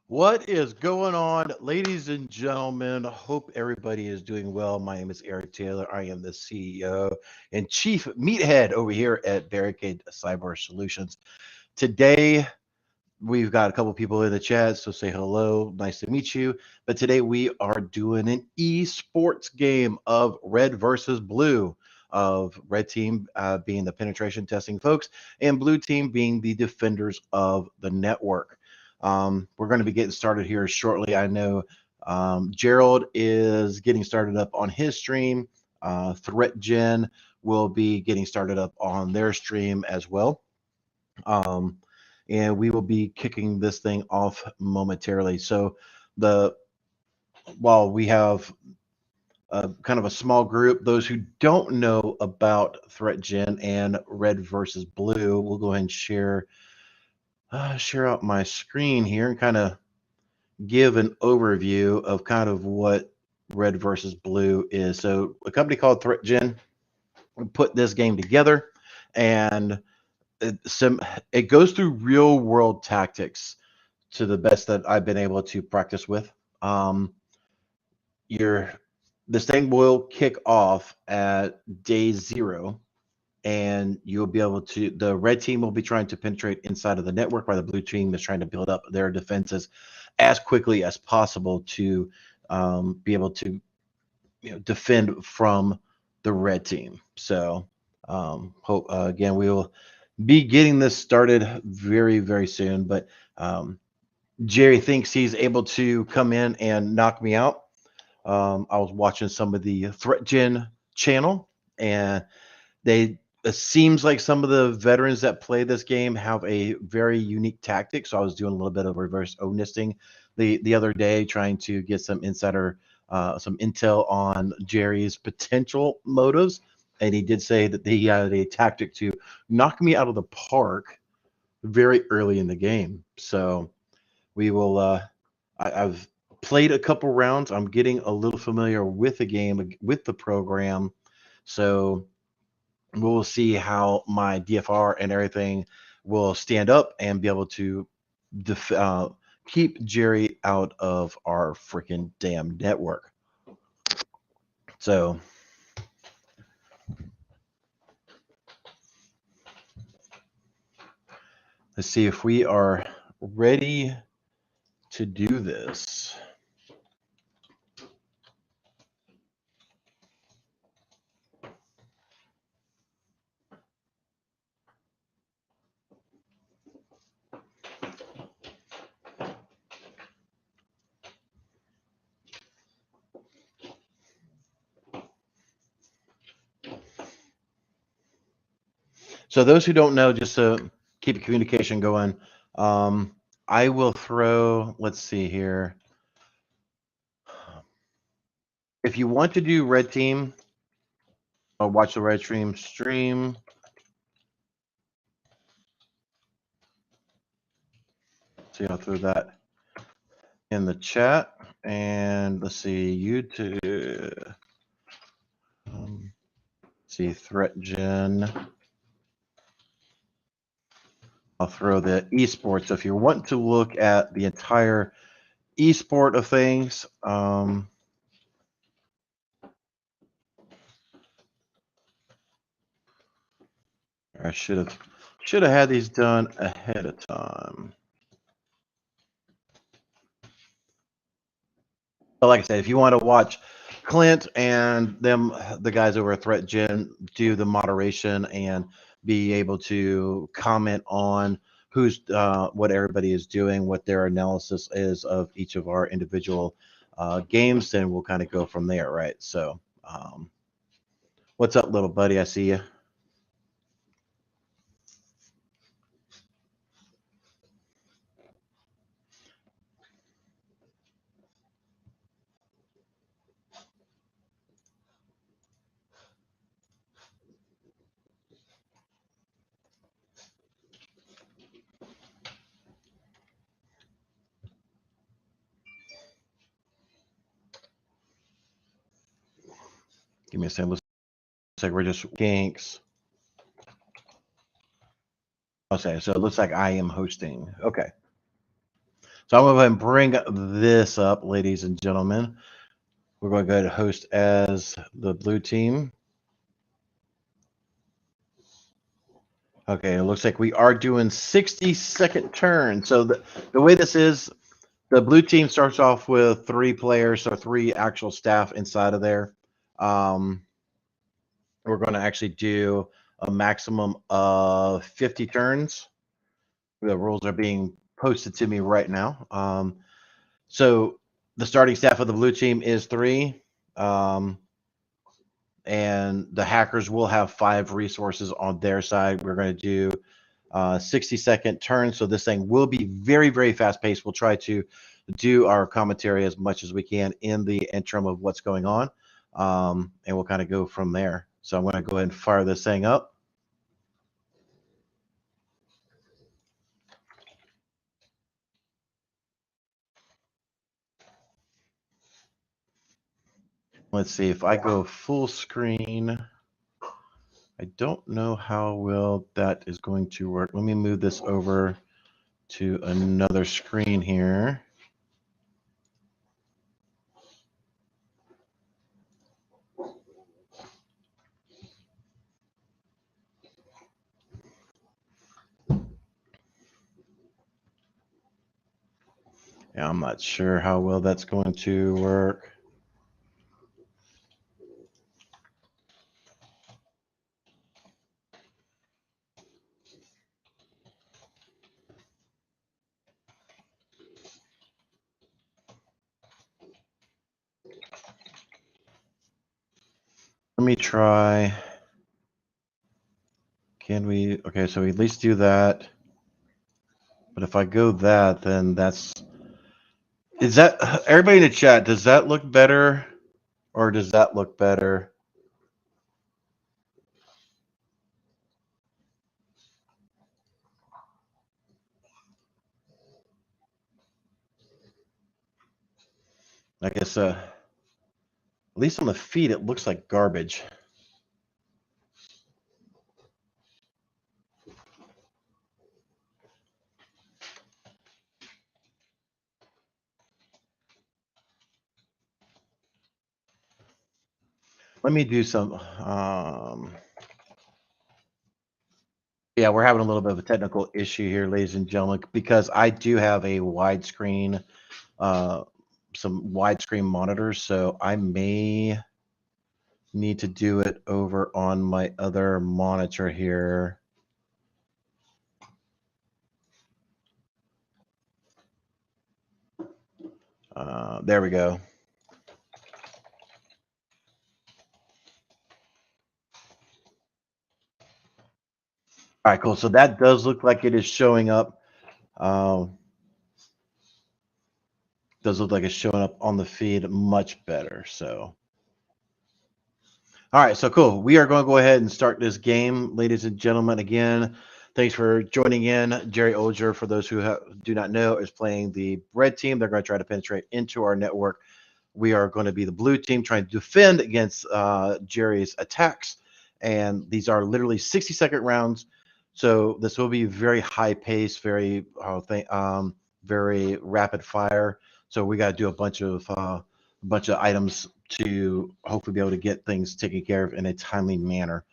What is going on, ladies and gentlemen? Hope everybody is doing well. My name is Eric Taylor. I am the CEO and Chief Meathead over here at Barricade Cyber Solutions. Today, we've got a couple people in the chat, so say hello. Nice to meet you. But today, we are doing an eSports game of red versus blue, of red team being the penetration testing folks, and blue team being the defenders of the network. We're going to be getting started here shortly. I know Gerald is getting started up on his stream. ThreatGEN will be getting started up on their stream as well. Um, and we will be kicking this thing off momentarily. So the while we have kind of a small group, those who don't know about ThreatGEN and red versus blue, we'll go ahead and share out my screen here and kind of give an overview of kind of what red versus blue is. So a company called ThreatGEN put this game together, and it goes through real world tactics to the best that I've been able to practice with. Your This thing will kick off at day 0, and you'll be able to. The red team will be trying to penetrate inside of the network, while the blue team is trying to build up their defenses as quickly as possible to be able to defend from the red team. So hope again we will be getting this started very very soon. But Jerry thinks he's able to come in and knock me out. I was watching some of the ThreatGEN channel, and they it seems like some of the veterans that play this game have a very unique tactic. So I was doing a little bit of reverse O-nisting the other day, trying to get some some intel on Jerry's potential motives. And he did say that he had a tactic to knock me out of the park very early in the game. So we will. I've played a couple rounds. I'm getting a little familiar with the game, with the program. So we'll see how my DFR and everything will stand up and be able to keep Jerry out of our freaking damn network. So let's see if we are ready to do this. So those who don't know, just to keep communication going, I will throw. Let's see here. If you want to do red team, watch the red team stream. See, I'll throw that in the chat. And let's see, YouTube. See, ThreatGEN. I'll throw the eSports. If you want to look at the entire eSport of things, I should have had these done ahead of time. But like I said, if you want to watch Clint and them, the guys over at ThreatGEN, do the moderation and be able to comment on who's what everybody is doing, what their analysis is of each of our individual games, then we'll kind of go from there, right? So, what's up, little buddy? I see you. Give me a second. Looks like we're just ganks. Okay, so it looks like I am hosting. Okay. So I'm going to go ahead and bring this up, ladies and gentlemen. We're going to go ahead and host as the blue team. Okay, it looks like we are doing 60-second turn. So the way this is, the blue team starts off with 3 players, so 3 actual staff inside of there. We're going to actually do a maximum of 50 turns. The rules are being posted to me right now. So the starting staff of the blue team is 3. And the hackers will have 5 resources on their side. We're going to do 60-second turn. So this thing will be very, very fast paced. We'll try to do our commentary as much as we can in the interim of what's going on. And we'll kind of go from there. So I'm going to go ahead and fire this thing up. Let's see if I go full screen. I don't know how well that is going to work. Let me move this over to another screen here. Yeah, I'm not sure how well that's going to work. Let me try. Can we? Okay, so we at least do that. But if I go that, then that's. Is that everybody in the chat? Does that look better, or does that look better? I guess. At least on the feed, it looks like garbage. Let me do some. Yeah, we're having a little bit of a technical issue here, ladies and gentlemen, because I do have a widescreen, some widescreen monitors, so I may need to do it over on my other monitor here. There we go. All right, cool. So that does look like it is showing up. Does look like it's showing up on the feed much better. So, all right, so cool. We are going to go ahead and start this game, ladies and gentlemen. Again, thanks for joining in. Gerald Auger, for those who do not know, is playing the red team. They're going to try to penetrate into our network. We are going to be the blue team trying to defend against Jerry's attacks. And these are literally 60-second rounds. So this will be very high pace, very very rapid fire. So we got to do a bunch of items to hopefully be able to get things taken care of in a timely manner.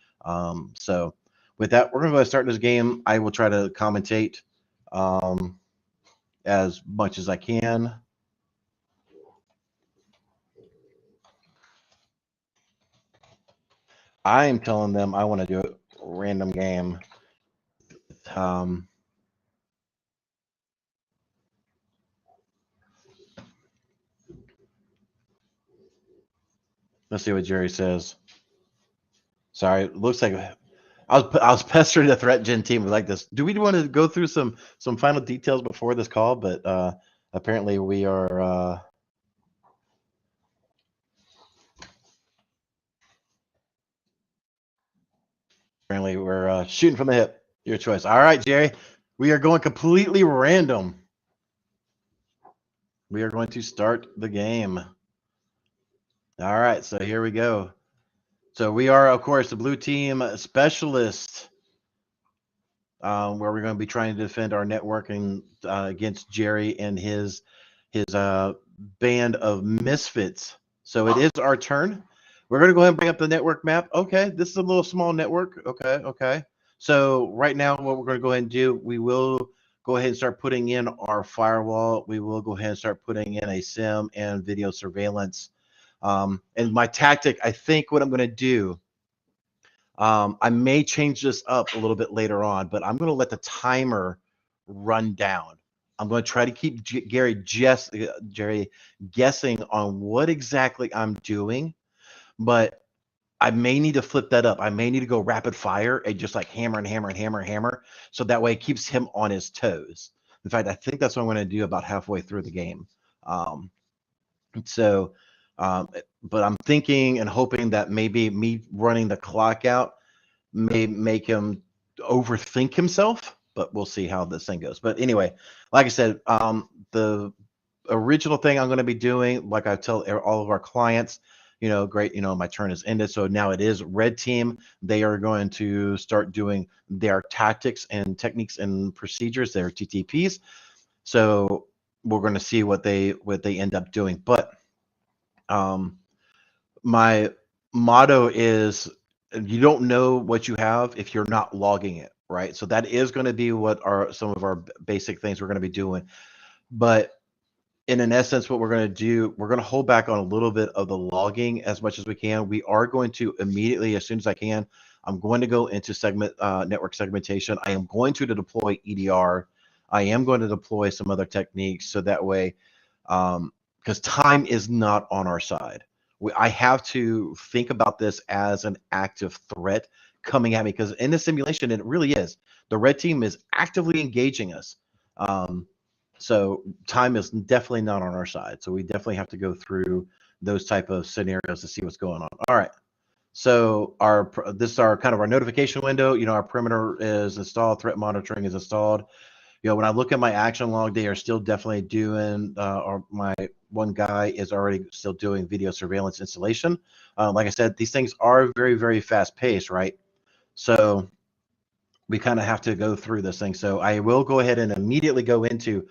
So with that, we're going to go ahead and start this game. I will try to commentate as much as I can. I am telling them I want to do a random game. Let's see what Jerry says. Sorry, it looks like I was pestering the ThreatGEN team like this. Do we want to go through some final details before this call? But apparently we are. Apparently we're shooting from the hip. Your choice. All right, Jerry. We are going completely random. We are going to start the game. All right, so here we go. So we are, of course, the blue team specialist. where we're going to be trying to defend our network and against Jerry and his band of misfits. So it is our turn. We're going to go ahead and bring up the network map. Okay, this is a little small network. Okay. So right now, what we're going to go ahead and do, we will go ahead and start putting in our firewall. We will go ahead and start putting in a SIM and video surveillance. And my tactic, I think what I'm going to do, I may change this up a little bit later on, but I'm going to let the timer run down. I'm going to try to keep Jerry guessing on what exactly I'm doing, but I may need to flip that up. I may need to go rapid fire and just like hammer and hammer and hammer and hammer, so that way it keeps him on his toes. In fact, I think that's what I'm going to do about halfway through the game. Um, so, but I'm thinking and hoping that maybe me running the clock out may make him overthink himself, but we'll see how this thing goes. But anyway, like I said, the original thing I'm going to be doing, like I tell all of our clients, great, my turn is ended. So now it is red team. They are going to start doing their tactics and techniques and procedures, their TTPs. So we're going to see what they end up doing. But my motto is, you don't know what you have if you're not logging it, right? So that is going to be what some of our basic things we're going to be doing. But in an essence, what we're going to do, we're going to hold back on a little bit of the logging as much as we can. We are going to immediately, as soon as I can, I'm going to go into network segmentation. I am going to deploy EDR. I am going to deploy some other techniques, so that way, because time is not on our side. I have to think about this as an active threat coming at me, because in the simulation, it really is. The red team is actively engaging us. So time is definitely not on our side. So we definitely have to go through those type of scenarios to see what's going on. All right. So this is our kind of our notification window. Our perimeter is installed. Threat monitoring is installed. When I look at my action log, they are still definitely doing, or my one guy is already still doing video surveillance installation. Like I said, these things are very, very fast paced, right? So we kind of have to go through this thing. So I will go ahead and immediately go into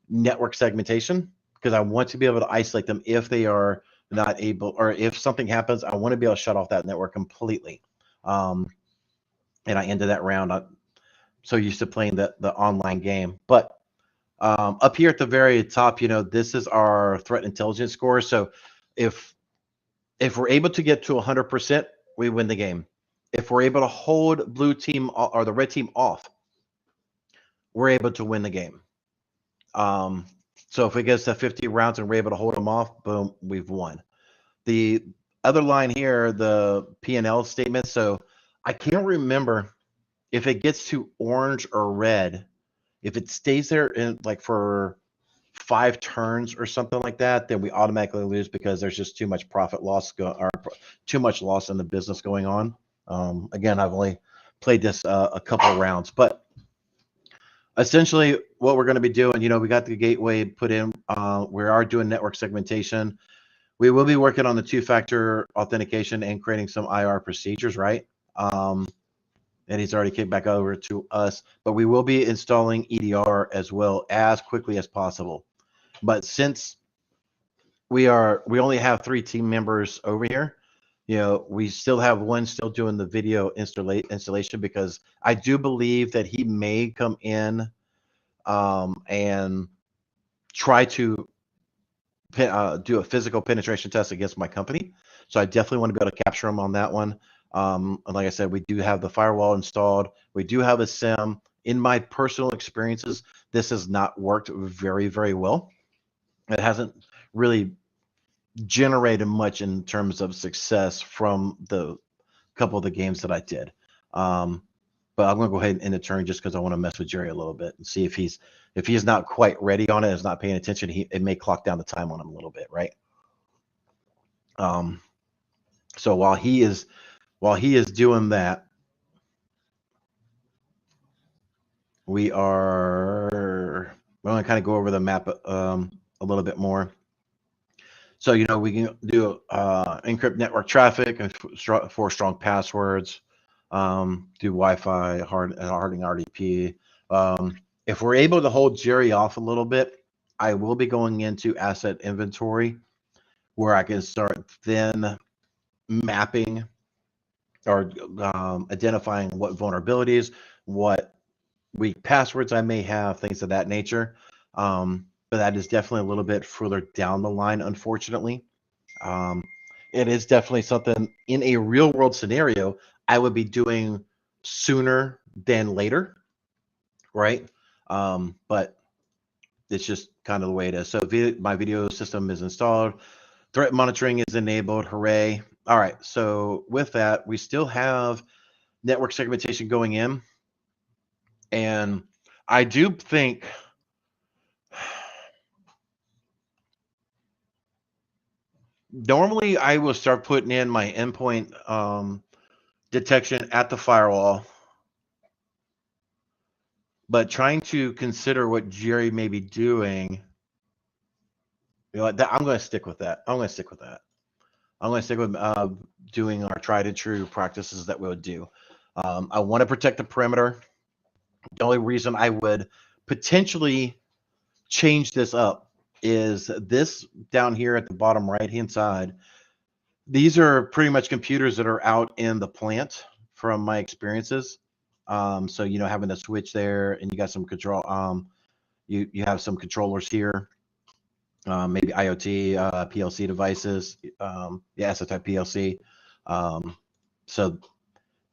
network segmentation, because I want to be able to isolate them if they are not able, or if something happens, I want to be able to shut off that network completely. And I ended that round. I'm so used to playing the online game. But up here at the very top, this is our threat intelligence score. So if we're able to get to 100%, we win the game. If we're able to hold blue team or the red team off, we're able to win the game. So if it gets to 50 rounds and we're able to hold them off, boom, we've won. The other line here, the P&L statement. So I can't remember if it gets to orange or red. If it stays there in like for 5 turns or something like that, then we automatically lose, because there's just too much profit loss or too much loss in the business going on. Again, I've only played this a couple rounds, but essentially what we're going to be doing, we got the gateway put in. We are doing network segmentation. We will be working on the 2-factor authentication and creating some IR procedures, right? And he's already kicked back over to us, but we will be installing EDR as well as quickly as possible. But since we only have 3 team members over here, we still have one still doing the video installation, because I do believe that he may come in and try to do a physical penetration test against my company. So I definitely want to be able to capture him on that one. And like I said, we do have the firewall installed. We do have a SIM. In my personal experiences, this has not worked very, very well. It hasn't really generated much in terms of success from the couple of the games that I did. But I'm going to go ahead and end the turn, just because I want to mess with Jerry a little bit and see if he's not quite ready on it, is not paying attention. It may clock down the time on him a little bit, right? So while he is doing that, we're going to kind of go over the map a little bit more. So we can do encrypt network traffic and 4 strong passwords. do Wi-Fi, hardening RDP. If we're able to hold Jerry off a little bit, I will be going into asset inventory where I can start then mapping or identifying what vulnerabilities, what weak passwords I may have, things of that nature. But that is definitely a little bit further down the line, unfortunately. Um, it is definitely something in a real world scenario I would be doing sooner than later, right? But it's just kind of the way it is. So my video system is installed. Threat monitoring is enabled. Hooray. All right. So with that, we still have network segmentation going in. And I do think normally I will start putting in my endpoint detection at the firewall, but trying to consider what Jerry may be doing, you know, I'm going to stick with that. I'm going to stick with that. I'm going to stick with doing our tried and true practices that we would do. I want to protect the perimeter. The only reason I would potentially change this up is this down here at the bottom right hand side. These are pretty much computers that are out in the plant from my experiences. So you know, having the switch there, and you got some control. You have some controllers here, maybe IoT, PLC devices. Yeah, it's a type PLC. So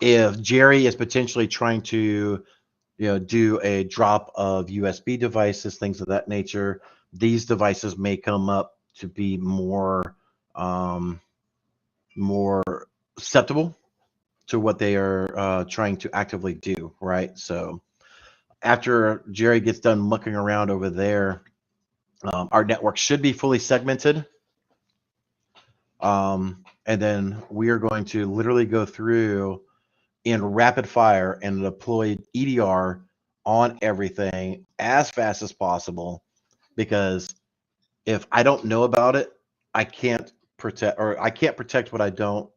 if Jerry is potentially trying to, you know, do a drop of USB devices, things of that nature, these devices may come up to be more more susceptible to what they are trying to actively do, right? So after Jerry gets done mucking around over there, our network should be fully segmented. And then we are going to literally go through in rapid fire and deploy EDR on everything as fast as possible, because if I don't know about it, I can't protect what I don't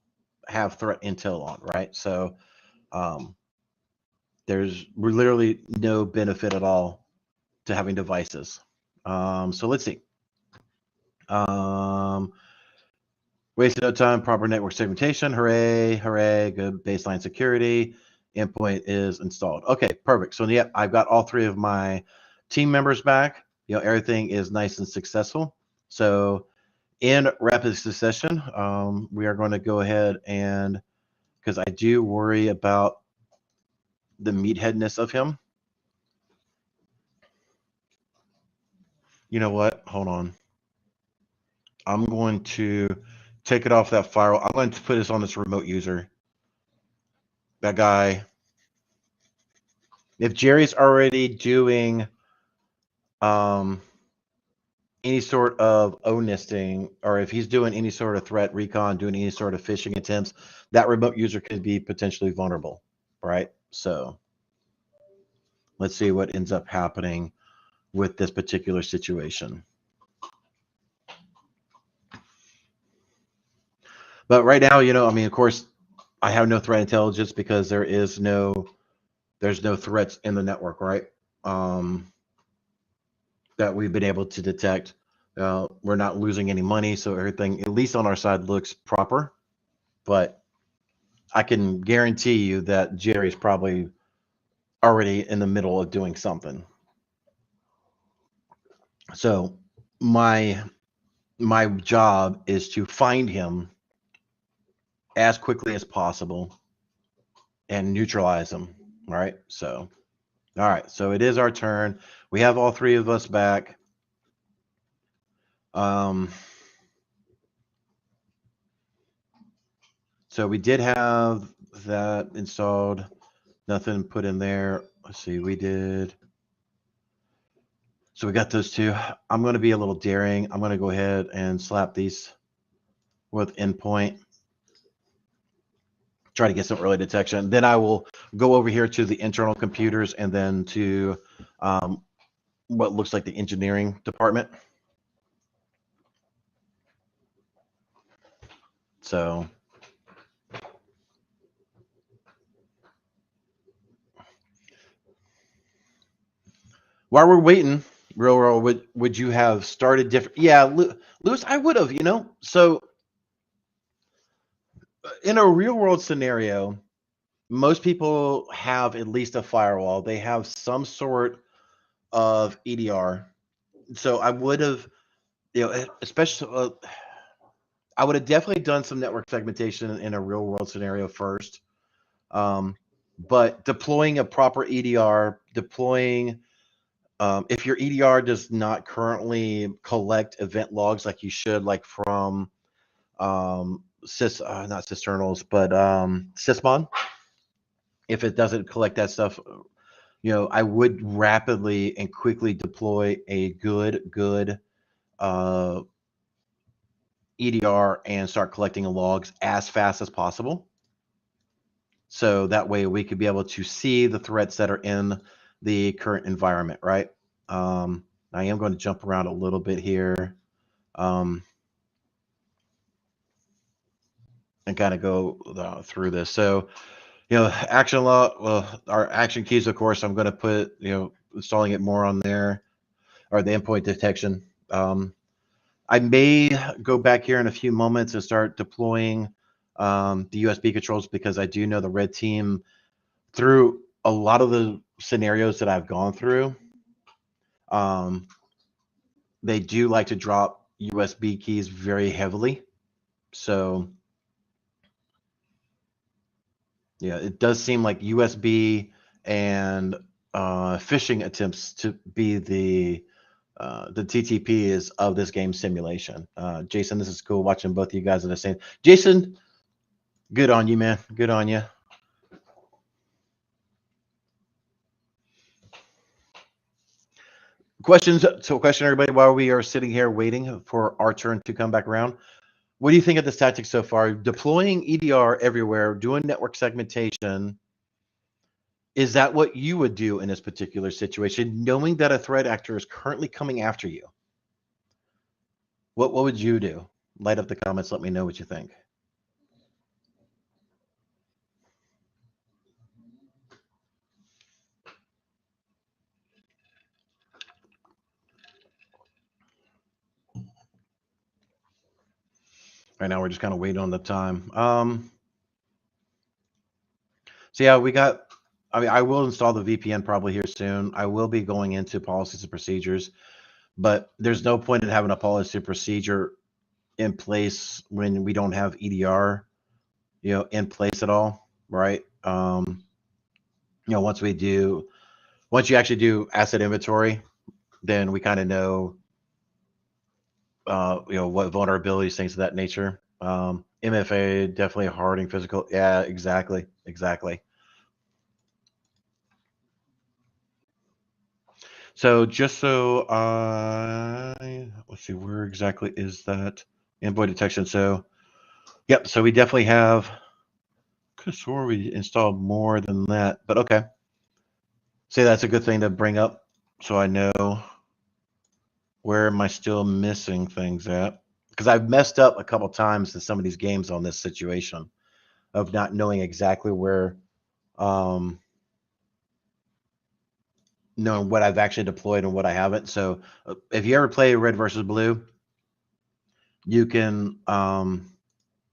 have threat intel on, right? So there's literally no benefit at all to having devices. So let's see. Wasted no time, proper network segmentation. Hooray, hooray, good baseline security. Endpoint is installed. Okay, perfect. So yeah, I've got all three of my team members back. You know, everything is nice and successful. So in rapid succession, we are going to go ahead and, because I do worry about the meatheadness of him. You know what? Hold on. I'm going to take it off that firewall. I'm going to put this on this remote user. That guy. If Jerry's already doing any sort of O-nesting, or if he's doing any sort of threat recon, doing any sort of phishing attempts, that remote user could be potentially vulnerable, right? So let's see what ends up happening with this particular situation. But right now, you know, I mean, of course, I have no threat intelligence because there's no threats in the network, right? That we've been able to detect. We're not losing any money, so everything, at least on our side, looks proper. But I can guarantee you that Jerry's probably already in the middle of doing something. So my job is to find him as quickly as possible and neutralize him. All right. So, all right. So it is our turn. We have all three of us back. So we did have that installed. Nothing put in there. Let's see. We did. So we got those two. I'm going to be a little daring. I'm going to go ahead and slap these with endpoint. Try to get some early detection. Then I will go over here to the internal computers and then to what looks like the engineering department. So While we're waiting, real world, would you have started different? Yeah, Lewis, I would have. So in a real world scenario, most people have at least a firewall. They have some sort of EDR. So I would have, especially, I would have definitely done some network segmentation in a real world scenario first. But deploying a proper EDR, if your EDR does not currently collect event logs like you should, like from not cisternals, but Sysmon, if it doesn't collect that stuff, I would rapidly and quickly deploy a good EDR and start collecting logs as fast as possible. So that way we could be able to see the threats that are in the current environment, right? I am going to jump around a little bit here and kind of go through this. So, action log, well, our action keys, of course, I'm going to put, installing it more on there, or the endpoint detection. I may go back here in a few moments and start deploying the USB controls, because I do know the red team, through a lot of the scenarios that I've gone through, they do like to drop USB keys very heavily. So yeah, it does seem like USB and phishing attempts to be the TTPs of this game simulation. Jason, this is cool watching both of you guys are the same. Jason, good on you, man. Good on you. Questions? So, question, everybody, while we are sitting here waiting for our turn to come back around. What do you think of this tactic so far? Deploying EDR everywhere, doing network segmentation. Is that what you would do in this particular situation, knowing that a threat actor is currently coming after you? What would you do? Light up the comments. Let me know what you think. Right now, we're just kind of waiting on the time. So yeah, I will install the VPN probably here soon. I will be going into policies and procedures, but there's no point in having a policy procedure in place when we don't have EDR, in place at all, right? Once you actually do asset inventory, then we kind of know, what vulnerabilities, things of that nature. MFA, definitely hardening physical. Yeah, exactly. So just so let's see, where exactly is that endpoint detection? So, yep. So we definitely have. Could have swore we installed more than that, but okay. Say that's a good thing to bring up, so I know where am I still missing things at, because I've messed up a couple times in some of these games on this situation of not knowing exactly where, knowing what I've actually deployed and what I haven't. So if you ever play red versus blue, you can, I'm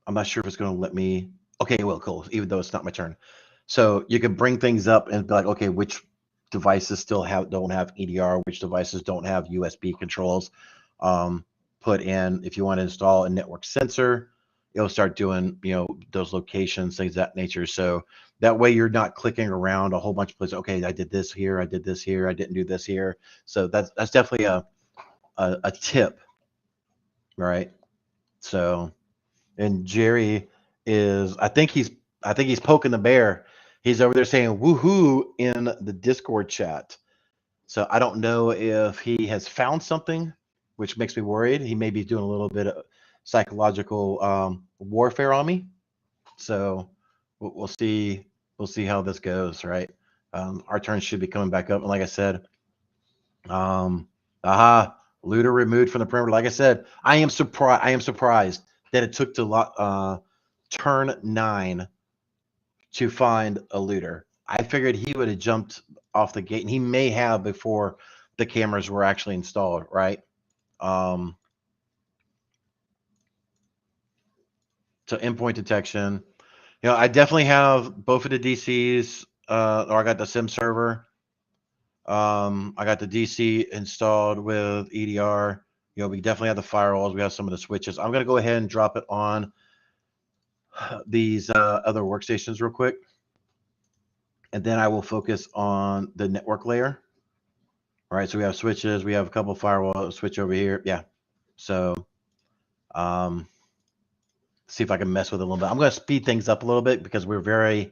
not sure if it's going to let me. Okay, well, cool. Even though it's not my turn, so you can bring things up and be like, okay, which devices don't have EDR, which devices don't have USB controls. Put in, if you want to install a network sensor, it'll start doing, those locations, things of that nature. So that way you're not clicking around a whole bunch of places. Okay, I did this here, I did this here, I didn't do this here. So that's definitely a tip, right? So, and Jerry is, I think he's poking the bear. He's over there saying woohoo in the Discord chat. So I don't know if he has found something, which makes me worried. He may be doing a little bit of psychological warfare on me. So we'll see. We'll see how this goes. Right. Our turn should be coming back up. And like I said, looter removed from the perimeter. Like I said, I am surprised that it took to turn 9 to find a looter. I figured he would have jumped off the gate, and he may have before the cameras were actually installed, right? So endpoint detection. I definitely have both of the DCs, or I got the SIM server. I got the DC installed with EDR. We definitely have the firewalls. We have some of the switches. I'm going to go ahead and drop it on these other workstations real quick. And then I will focus on the network layer. All right, so we have switches. We have a couple firewall switch over here. Yeah. So see if I can mess with it a little bit. I'm going to speed things up a little bit because we're very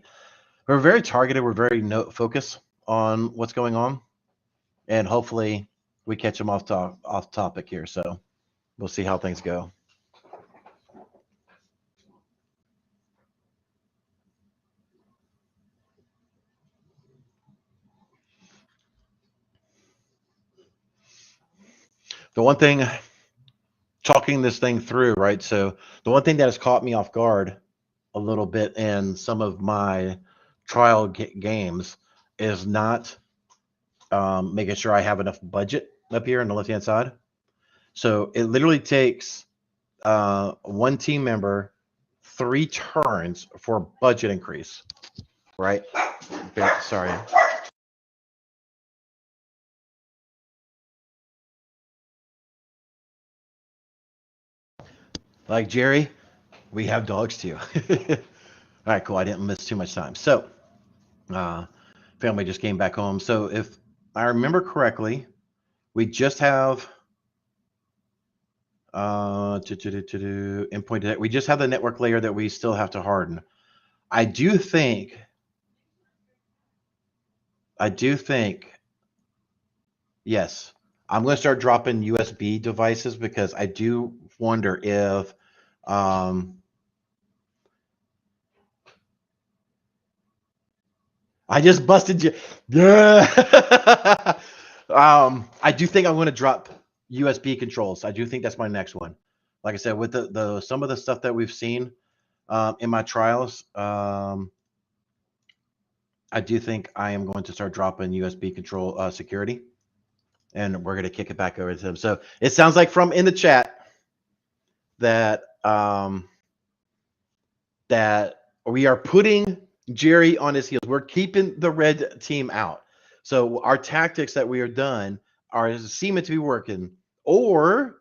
targeted. We're very focused on what's going on. And hopefully we catch them off topic here. So we'll see how things go. The one thing, talking this thing through, right? So the one thing that has caught me off guard a little bit in some of my trial games is not making sure I have enough budget up here on the left-hand side. So it literally takes one team member 3 turns for a budget increase, right? Sorry. Like Jerry, we have dogs too. All right, cool. I didn't miss too much time. So family just came back home. So if I remember correctly, we just have endpoint detect. We just have the network layer that we still have to harden. I do think, yes, I'm going to start dropping USB devices because I do wonder if I just busted you. Yeah. I do think I'm going to drop USB controls. I do think that's my next one. Like I said, with the some of the stuff that we've seen in my trials, I do think I am going to start dropping USB control security, and we're going to kick it back over to him. So it sounds like from in the chat that that we are putting Jerry on his heels. We're keeping the red team out. So our tactics that we are done are seeming to be working, or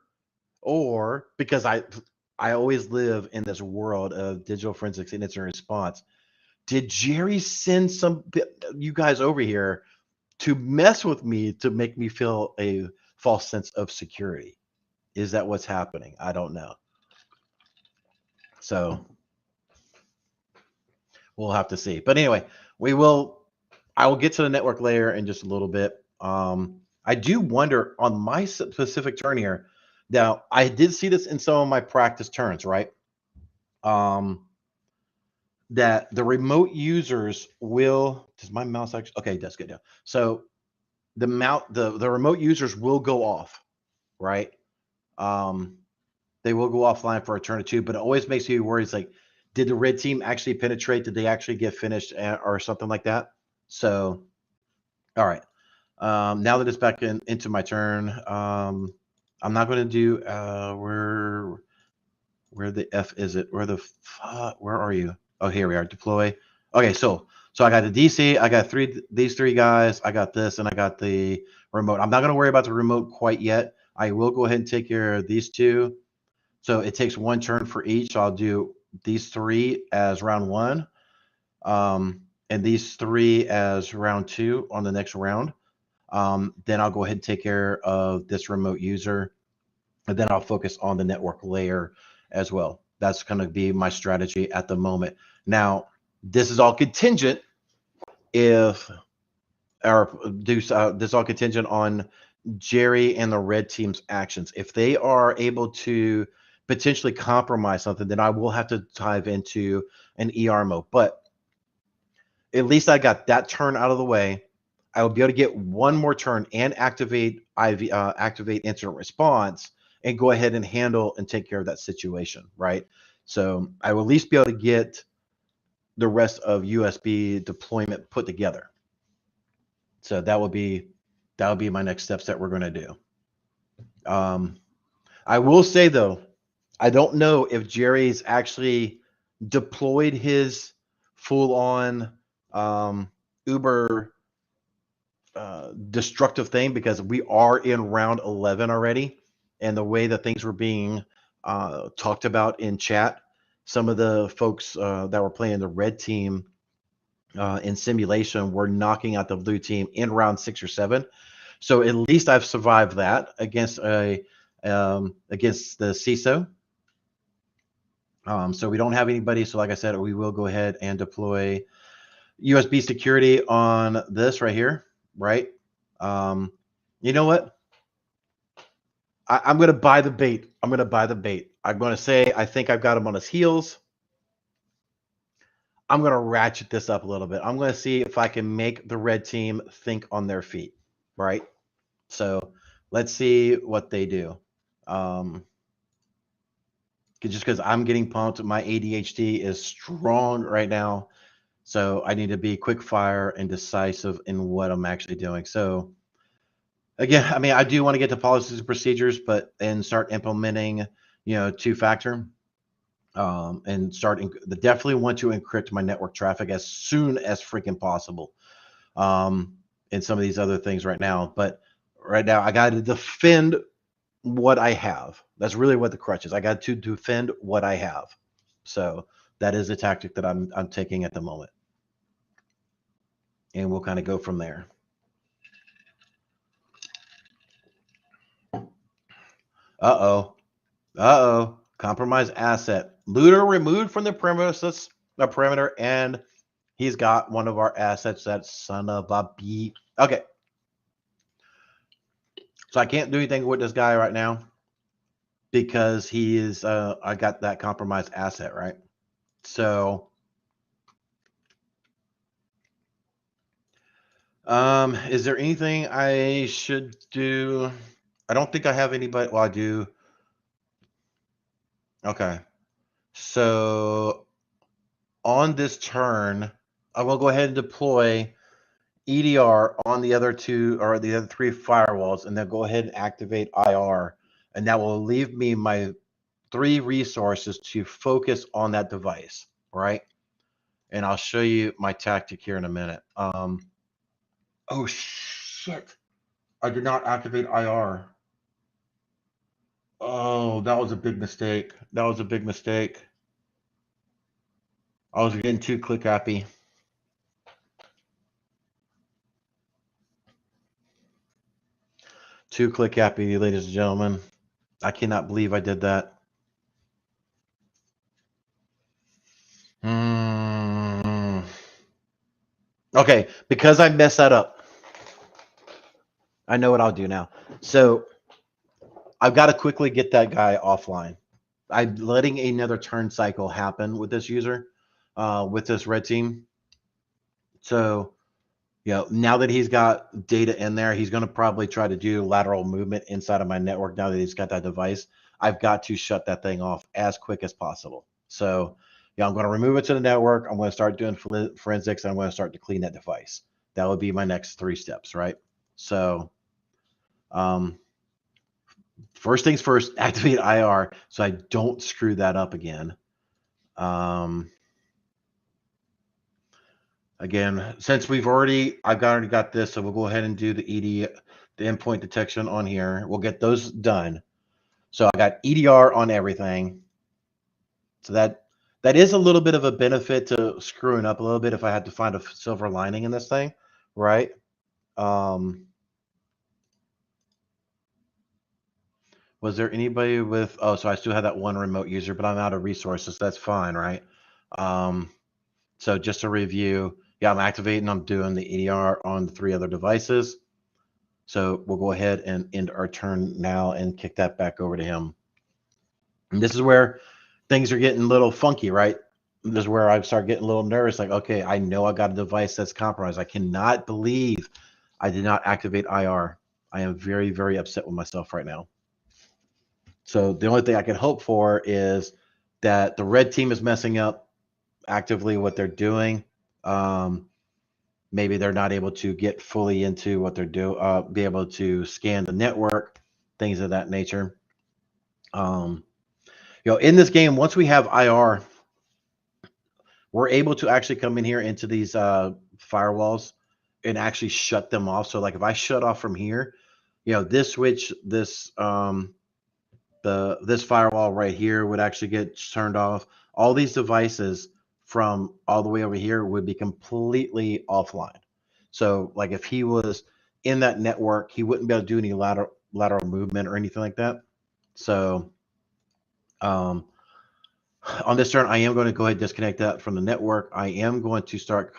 because I always live in this world of digital forensics and incident response. Did Jerry send some you guys over here to mess with me to make me feel a false sense of security? Is that what's happening? I don't know. So we'll have to see. But anyway, I will get to the network layer in just a little bit. I do wonder on my specific turn here. Now, I did see this in some of my practice turns, right? That the remote users will. Does my mouse actually? Okay, that's good now. So the remote users will go off, right? They will go offline for a turn or two, but it always makes me worry. It's like, did the red team actually penetrate? Did they actually get finished or something like that? So, all right. Now that it's back into my turn, I'm not going to do where the F is it? Where are you? Oh, here we are. Deploy. Okay, so I got the DC. I got these three guys. I got this, and I got the remote. I'm not going to worry about the remote quite yet. I will go ahead and take care of these two. So it takes one turn for each. So I'll do these 3 as round 1, and these 3 as round 2 on the next round. Then I'll go ahead and take care of this remote user, and then I'll focus on the network layer as well. That's going to be my strategy at the moment. Now, this is all contingent this is all contingent on Jerry and the red team's actions. If they are able to potentially compromise something, then I will have to dive into an ER mode. But at least I got that turn out of the way. I will be able to get one more turn and activate incident response and go ahead and handle and take care of that situation, right? So I will at least be able to get the rest of USB deployment put together. So that will be That would be my next steps that we're going to do. I will say, though, I don't know if Jerry's actually deployed his full-on Uber destructive thing, because we are in round 11 already, and the way that things were being talked about in chat, some of the folks that were playing the red team in simulation were knocking out the blue team in round 6 or 7. So at least I've survived that against the CISO. So we don't have anybody. So like I said, we will go ahead and deploy USB security on this right here, right? You know what? I'm going to buy the bait. I'm going to buy the bait. I'm going to say I think I've got him on his heels. I'm going to ratchet this up a little bit. I'm going to see if I can make the red team think on their feet, right? So let's see what they do. Just because I'm getting pumped, my ADHD is strong right now. So I need to be quick fire and decisive in what I'm actually doing. So again, I mean, I do want to get to policies and procedures, and start implementing, two-factor, and definitely want to encrypt my network traffic as soon as freaking possible. And some of these other things right now, but right now I got to defend what I have. That's really what the crutch is. I got to defend what I have. So that is a tactic that I'm taking at the moment. And we'll kind of go from there. Uh-oh. Compromised asset. Looter removed from the perimeter, and he's got one of our assets. That son of a b. Okay. So I can't do anything with this guy right now because he is I got that compromised asset, right? So is there anything I should do? I don't think I have anybody. Well, I do. Okay. So on this turn, I will go ahead and deploy EDR on the other 2 or the other 3 firewalls, and then go ahead and activate IR. And that will leave me my 3 resources to focus on that device, right? And I'll show you my tactic here in a minute. Oh, shit. I did not activate IR. Oh, that was a big mistake. I was getting too click happy. Too click happy, ladies and gentlemen. I cannot believe I did that. Okay, because I messed that up, I know what I'll do now. So I've got to quickly get that guy offline. I'm letting another turn cycle happen with this user, with this red team. So, now that he's got data in there, he's going to probably try to do lateral movement inside of my network. Now that he's got that device, I've got to shut that thing off as quick as possible. So, I'm going to remove it to the network. I'm going to start doing forensics. And I'm going to start to clean that device. That would be my next 3 steps, right? So, first things first, activate IR so I don't screw that up again. Again, since I've already got this, so we'll go ahead and do the endpoint detection on here. We'll get those done. So I got EDR on everything. So that is a little bit of a benefit to screwing up a little bit if I had to find a silver lining in this thing, right? Was there anybody with, so I still have that one remote user, but I'm out of resources. That's fine, right? So just to review, I'm activating, I'm doing the EDR on the 3 other devices. So we'll go ahead and end our turn now and kick that back over to him. And this is where things are getting a little funky, right? This is where I start getting a little nervous. Like, okay, I know I got a device that's compromised. I cannot believe I did not activate IR. I am very, very upset with myself right now. So the only thing I can hope for is that the red team is messing up actively what they're doing. maybe they're not able to get fully into what they're doing, be able to scan the network, things of that nature. In this game, once we have IR, we're able to actually come in here into these firewalls and actually shut them off. So like if I shut off from here, this switch, this this firewall right here would actually get turned off. All these devices from all the way over here would be completely offline. So like if he was in that network, he wouldn't be able to do any lateral movement or anything like that. So on this turn, I am going to go ahead and disconnect that from the network. I am going to start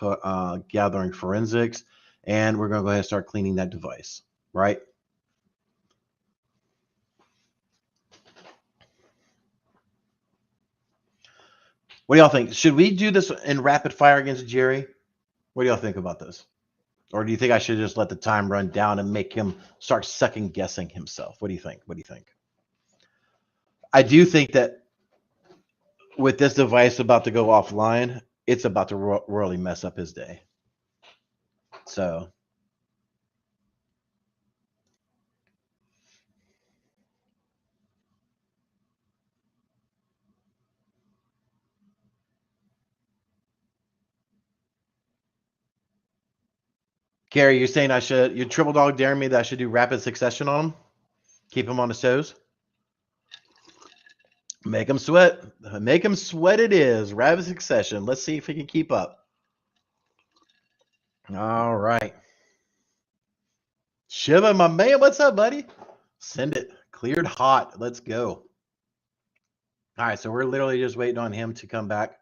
gathering forensics, and we're going to go ahead and start cleaning that device, right? What do y'all think? Should we do this in rapid fire against Jerry? What do y'all think about this? Or do you think I should just let the time run down and make him start second guessing himself? What do you think? What do you think? I do think that with this device about to go offline, it's about to royally mess up his day. So Gary, you're saying you triple dog dare me that I should do rapid succession on him? Keep him on his toes? Make him sweat. Make him sweat it is. Rapid succession. Let's see if he can keep up. All right. Shiva, my man, what's up, buddy? Send it. Cleared hot. Let's go. All right, so we're literally just waiting on him to come back.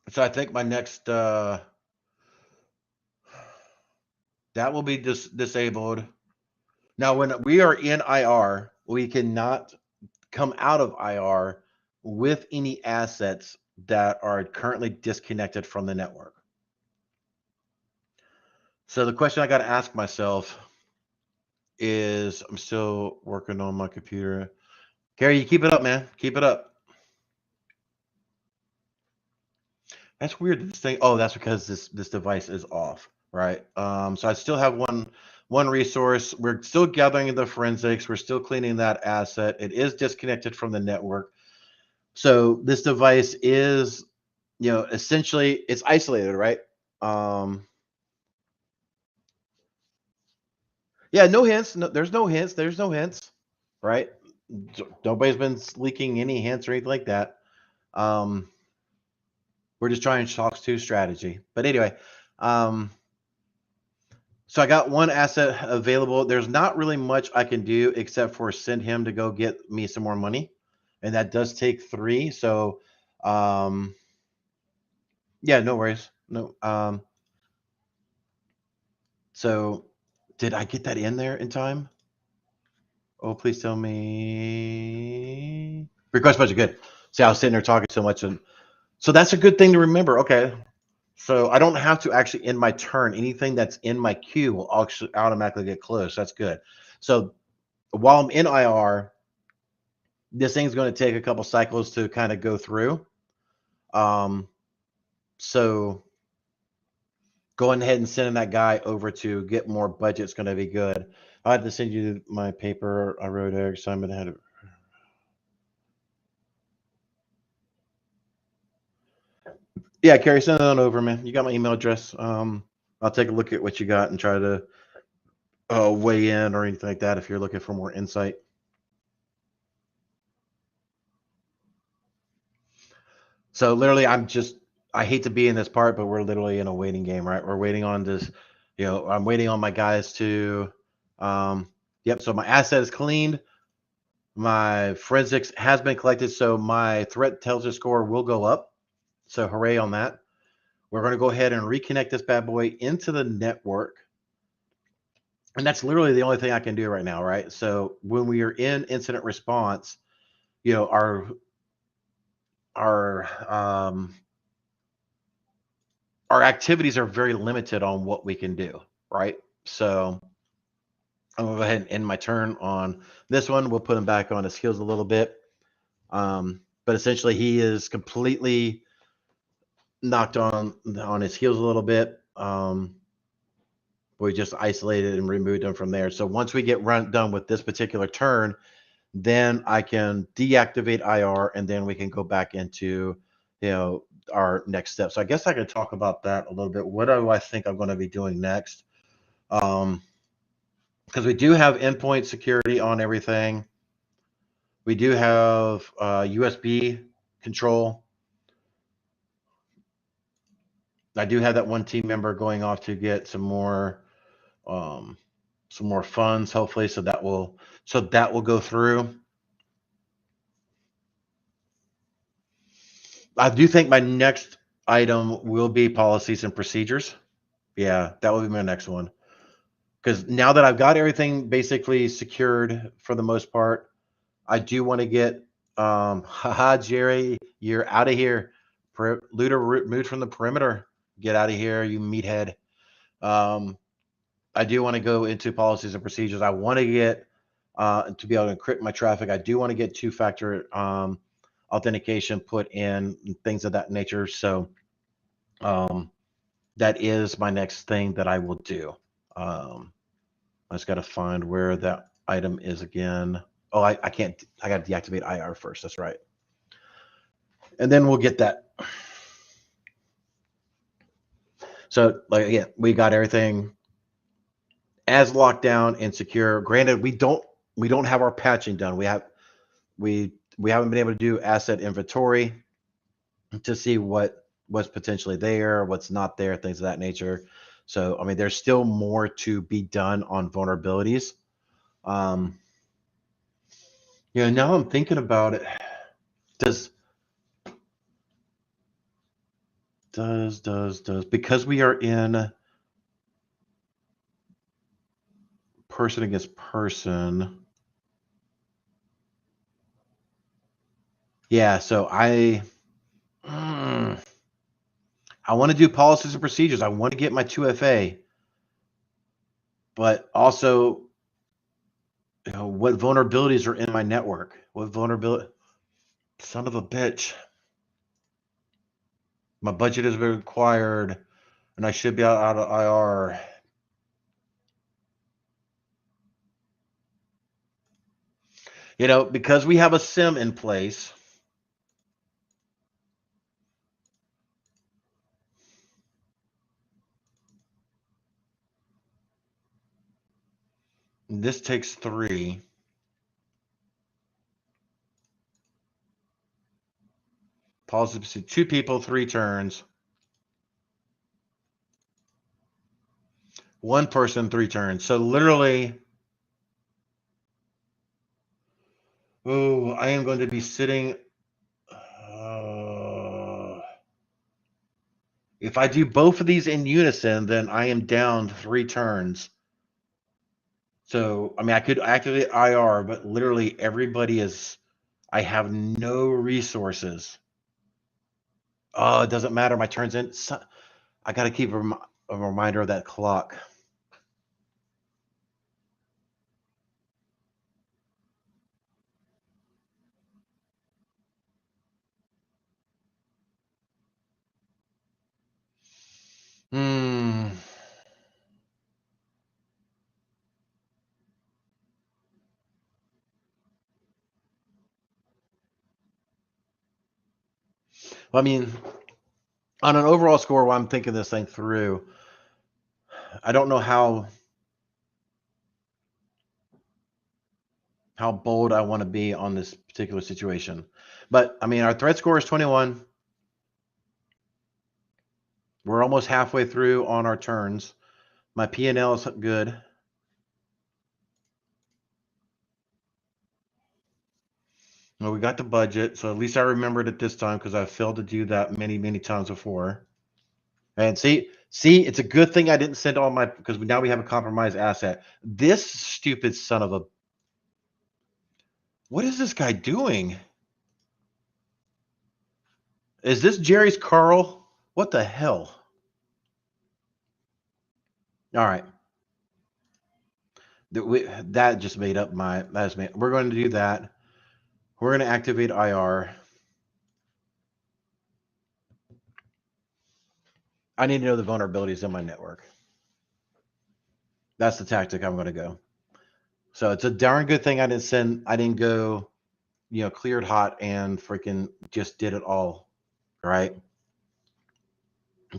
So I think my next that will be disabled. Now, when we are in IR, we cannot come out of IR with any assets that are currently disconnected from the network. So the question I got to ask myself is, I'm still working on my computer. Gary, you keep it up, man. Keep it up. That's weird. This thing. Oh, that's because this device is off, right? So I still have one resource. We're still gathering the forensics. We're still cleaning that asset. It is disconnected from the network. So this device is, essentially it's isolated, right? Yeah, no hints. No, there's no hints. There's no hints, right? Nobody's been leaking any hints or anything like that. We're just trying SOC 2 strategy. But anyway, so I got one asset available. There's not really much I can do except for send him to go get me some more money. And that does take 3. So, yeah, no worries. No. So did I get that in there in time? Oh, please tell me. Request budget, good. See, I was sitting there talking so much. And so that's a good thing to remember. Okay. So I don't have to actually end my turn. Anything that's in my queue will actually automatically get closed. That's good. So while I'm in IR, this thing's going to take a couple cycles to kind of go through. So going ahead and sending that guy over to get more budget is going to be good. I had to send you my paper I wrote Eric Simon had. Yeah, Carrie, send it on over, man. You got my email address. I'll take a look at what you got and try to weigh in or anything like that if you're looking for more insight. So literally, I hate to be in this part, but we're literally in a waiting game, right? We're waiting on this, I'm waiting on my guys to, yep. So my asset is cleaned. My forensics has been collected. So my threat intelligence score will go up. So hooray on that. We're going to go ahead and reconnect this bad boy into the network. And that's literally the only thing I can do right now, right? So when we are in incident response, our activities are very limited on what we can do, right? So I'm gonna go ahead and end my turn on this one. We'll put him back on his heels a little bit. but essentially he is completely knocked on his heels a little bit. We just isolated and removed him from there. So once we get done with this particular turn, then I can deactivate IR, and then we can go back into, our next step. So I guess I could talk about that a little bit. What do I think I'm going to be doing next? Because we do have endpoint security on everything. We do have USB control. I do have that one team member going off to get some more funds, hopefully, so that will go through. I do think my next item will be policies and procedures. Yeah, that will be my next one. Because now that I've got everything basically secured for the most part, I do want to get, haha, Jerry, you're out of here. Looter moved from the perimeter. Get out of here, you meathead. I do want to go into policies and procedures. I want to get, to be able to encrypt my traffic. I do want to get two-factor authentication put in, and things of that nature. So that is my next thing that I will do. I just got to find where that item is again. Oh, I can't. I got to deactivate IR first. That's right. And then we'll get that. So, like, again, we got everything as locked down and secure. Granted, we don't have our patching done. We haven't been able to do asset inventory to see what's potentially there, what's not there, things of that nature. So, I mean, there's still more to be done on vulnerabilities. Now I'm thinking about it. Does because we are in person against person. Yeah, so I want to do policies and procedures. I want to get my 2FA, but also, what vulnerabilities are in my network? What vulnerability? Son of a bitch. My budget has been required, and I should be out of IR. Because we have a SIM in place. This takes 3. Policy, 2 people, 3 turns. 1 person, 3 turns. So literally, I am going to be sitting. If I do both of these in unison, then I am down 3 turns. So, I mean, I could activate IR, but literally everybody is. I have no resources. Oh, it doesn't matter. My turn's in. I got to keep a reminder of that clock. I mean, on an overall score, while I'm thinking this thing through, I don't know how bold I want to be on this particular situation. But, I mean, our threat score is 21. We're almost halfway through on our turns. My P&L is good. Well, we got the budget, so at least I remembered it this time, because I failed to do that many, many times before. And see, it's a good thing I didn't send all my, because now we have a compromised asset. This stupid son of a, what is this guy doing? Is this Jerry's Carl? What the hell? All right. That just made up my, we're going to do that. We're going to activate IR. I need to know the vulnerabilities in my network. That's the tactic I'm going to go. So it's a darn good thing I didn't go, cleared hot and freaking just did it all, right?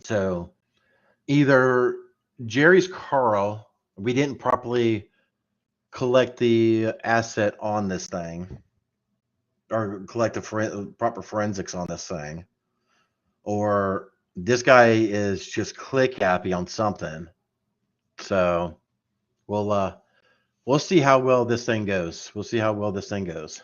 So either Jerry's Carl, we didn't properly collect the asset on this thing or collect the proper forensics on this thing, or this guy is just click happy on something. So we'll see how well this thing goes. We'll see how well this thing goes.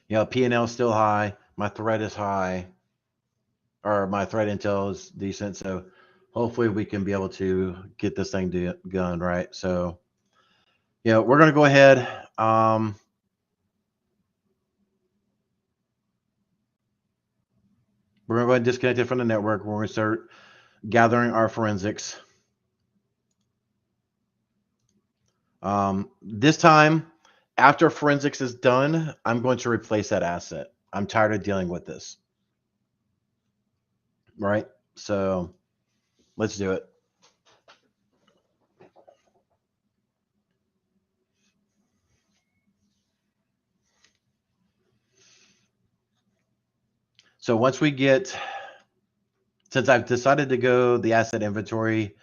P&L is still high. My threat is high, or my threat intel is decent. So hopefully we can be able to get this thing done, right? So, we're going to go ahead. We're going to go ahead and disconnect it from the network. We're going to start gathering our forensics. This time, after forensics is done, I'm going to replace that asset. I'm tired of dealing with this. Right? So let's do it. So once we get, since I've decided to go the asset inventory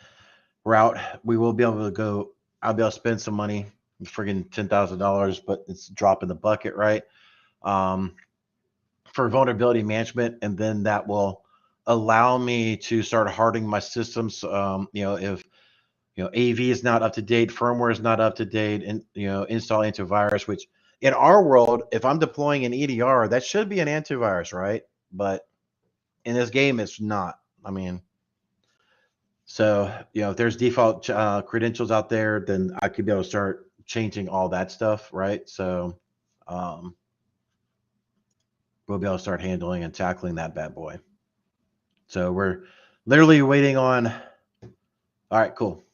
route, we will be able to go, I'll be able to spend some money, friggin' $10,000, but it's a drop in the bucket, right? For vulnerability management, and then that will allow me to start hardening my systems. If AV is not up to date, firmware is not up to date, and install antivirus. Which in our world, if I'm deploying an EDR, that should be an antivirus, right? But in this game, it's not. I mean, so if there's default credentials out there, then I could be able to start changing all that stuff, right? So we'll be able to start handling and tackling that bad boy. So we're literally waiting on. All right, cool.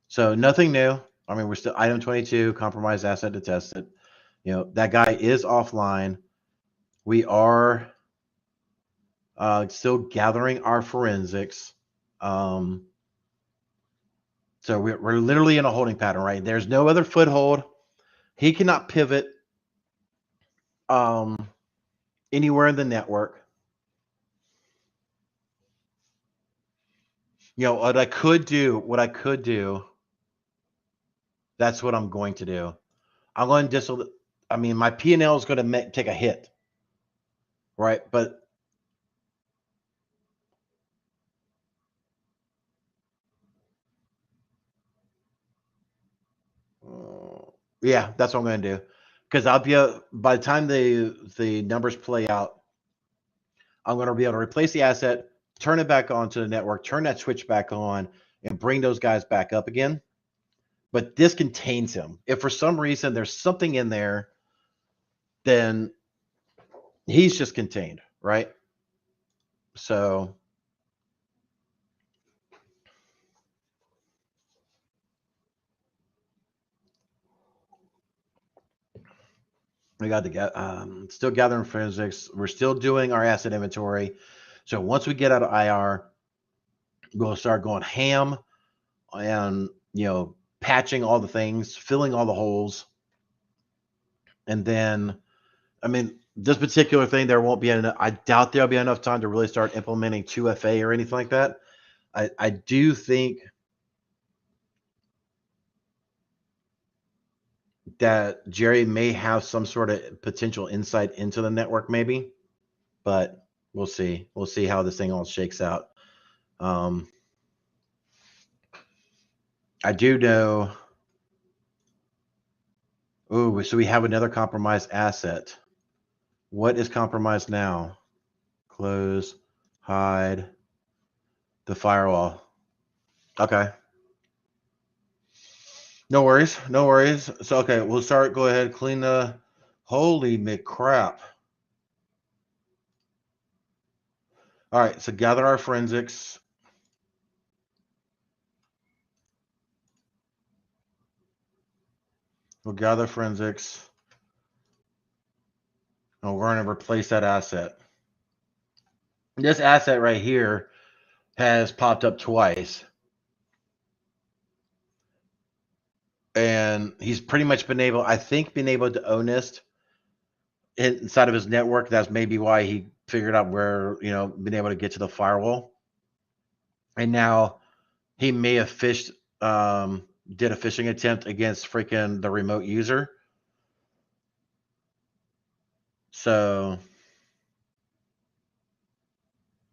So nothing new. I mean, we're still item 22, compromised asset detested. That guy is offline. We are still gathering our forensics. So we're literally in a holding pattern, right? There's no other foothold. He cannot pivot anywhere in the network. What I could do, that's what I'm going to do. I'm going to my P&L is going to take a hit, right? But yeah, that's what I'm going to do. Because by the time the numbers play out, I'm going to be able to replace the asset, turn it back onto the network, turn that switch back on, and bring those guys back up again. But this contains him. If for some reason there's something in there, then he's just contained, right? So we got to still gathering forensics. We're still doing our asset inventory. So once we get out of IR, we'll start going ham and patching all the things, filling all the holes. And then, this particular thing, there won't be enough. I doubt there'll be enough time to really start implementing 2FA or anything like that. I do think that Jerry may have some sort of potential insight into the network, maybe, but we'll see. We'll see how this thing all shakes out. I do know. Oh, so we have another compromised asset. What is compromised now? Close, hide, the firewall. Okay. No worries. No worries. So, okay, we'll start. Go ahead, clean the. Holy McCrap. All right, so gather our forensics. We'll gather forensics. And we're going to replace that asset. This asset right here has popped up twice. And he's pretty much been able, I think, been able to honest inside of his network. That's maybe why he figured out where, been able to get to the firewall. And now he may have did a phishing attempt against freaking the remote user. So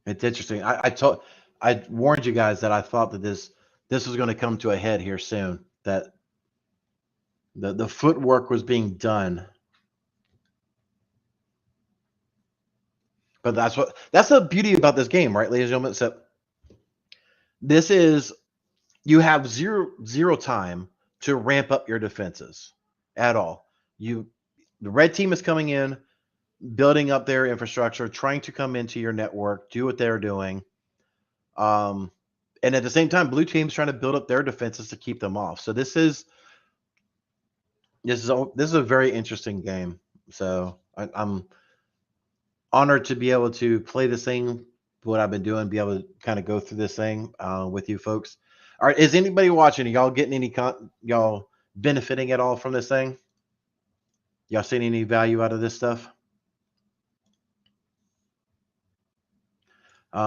it's interesting. I warned you guys that I thought that this was going to come to a head here soon. That the footwork was being done. But that's the beauty about this game, right, ladies and gentlemen? So this is, you have zero time to ramp up your defenses at all. The red team is coming in, building up their infrastructure, trying to come into your network, do what they're doing. And at the same time, blue team's trying to build up their defenses to keep them off. So this is a very interesting game. So I'm honored to be able to play this thing, what I've been doing, be able to kind of go through this thing with you folks. All right, is anybody watching? Are y'all getting any y'all benefiting at all from this thing? Y'all seeing any value out of this stuff?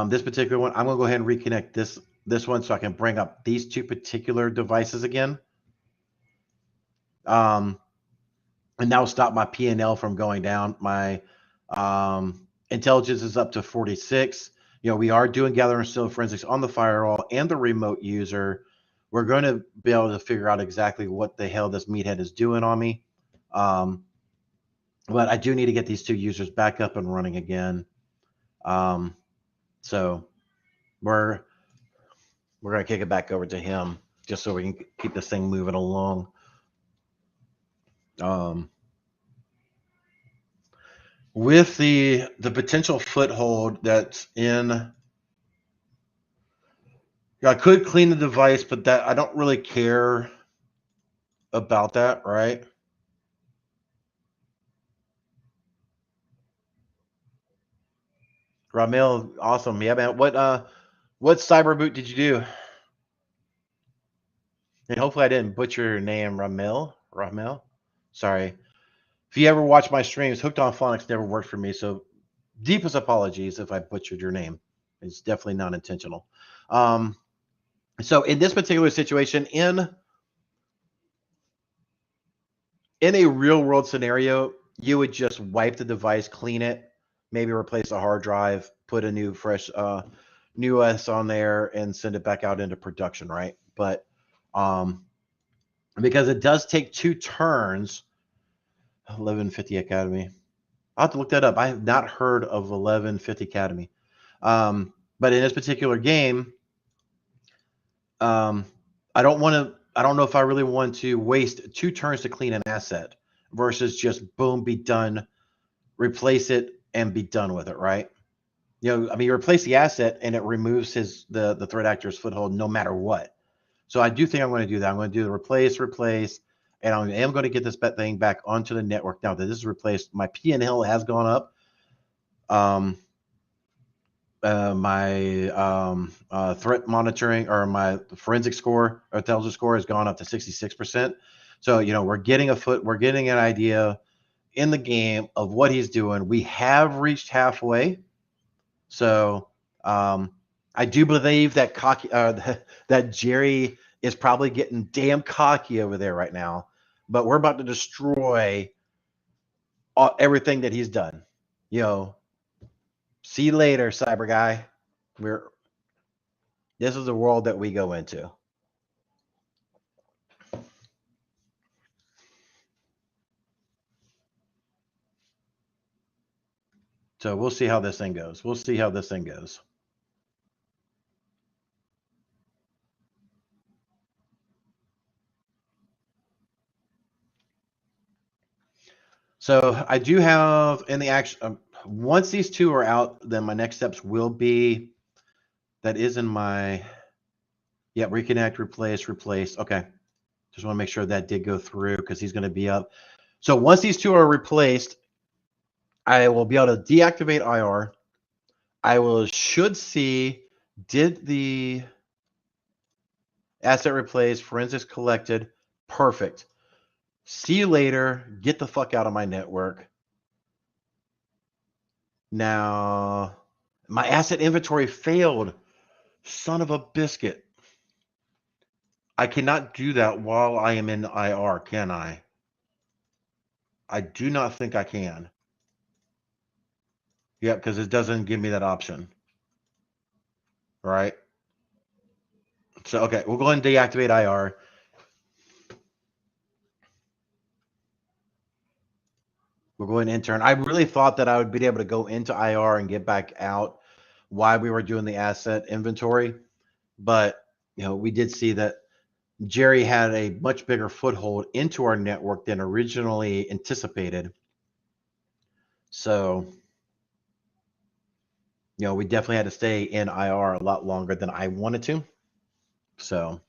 This particular one, I'm gonna go ahead and reconnect this one so I can bring up these two particular devices again. And that will stop my P&L from going down. My intelligence is up to 46. We are doing gather and steal forensics on the firewall and the remote user. We're going to be able to figure out exactly what the hell this meathead is doing on me. But I do need to get these two users back up and running again. So we're going to kick it back over to him just so we can keep this thing moving along. With the potential foothold that's in, I could clean the device, but that I don't really care about that, right? Ramil, awesome. Yeah, man. What cyber boot did you do? And hopefully I didn't butcher your name, Ramil. Sorry. If you ever watch my streams, Hooked on Phonics never worked for me, so deepest apologies if I butchered your name. It's definitely not intentional. So in this particular situation, in a real world scenario, you would just wipe the device, clean it, maybe replace a hard drive, put a new fresh new OS on there, and send it back out into production, right? But because it does take 2 turns, 1150 Academy. I'll have to look that up. I have not heard of 1150 Academy. But in this particular game, I don't know if I really want to waste 2 turns to clean an asset versus just boom, be done, replace it, and be done with it, right? You replace the asset and it removes the threat actor's foothold no matter what. So I do think I'm going to do that. I'm going to do the replace, and I am going to get this thing back onto the network now that this is replaced. My P&L has gone up. My threat monitoring or my forensic score or intelligence score has gone up to 66%. So we're getting an idea in the game of what he's doing. We have reached halfway. So I do believe that that Jerry is probably getting damn cocky over there right now. But we're about to destroy everything that he's done. See you later, cyber guy. This is the world that we go into. So we'll see how this thing goes. So I do have in the action. Once these two are out, then my next steps will be. That is in my. Yeah, reconnect, replace. Okay, just want to make sure that did go through because he's going to be up. So once these two are replaced, I will be able to deactivate IR. should see, did the asset replaced, forensics collected, perfect. See you later. Get the fuck out of my network. Now, my asset inventory failed. Son of a biscuit. I cannot do that while I am in IR, can I? I do not think I can. Yeah, because it doesn't give me that option. Right? So, okay, we'll go ahead and deactivate IR. We'll go ahead and intern. I really thought that I would be able to go into IR and get back out while we were doing the asset inventory. But, we did see that Jerry had a much bigger foothold into our network than originally anticipated. So, we definitely had to stay in IR a lot longer than I wanted to. So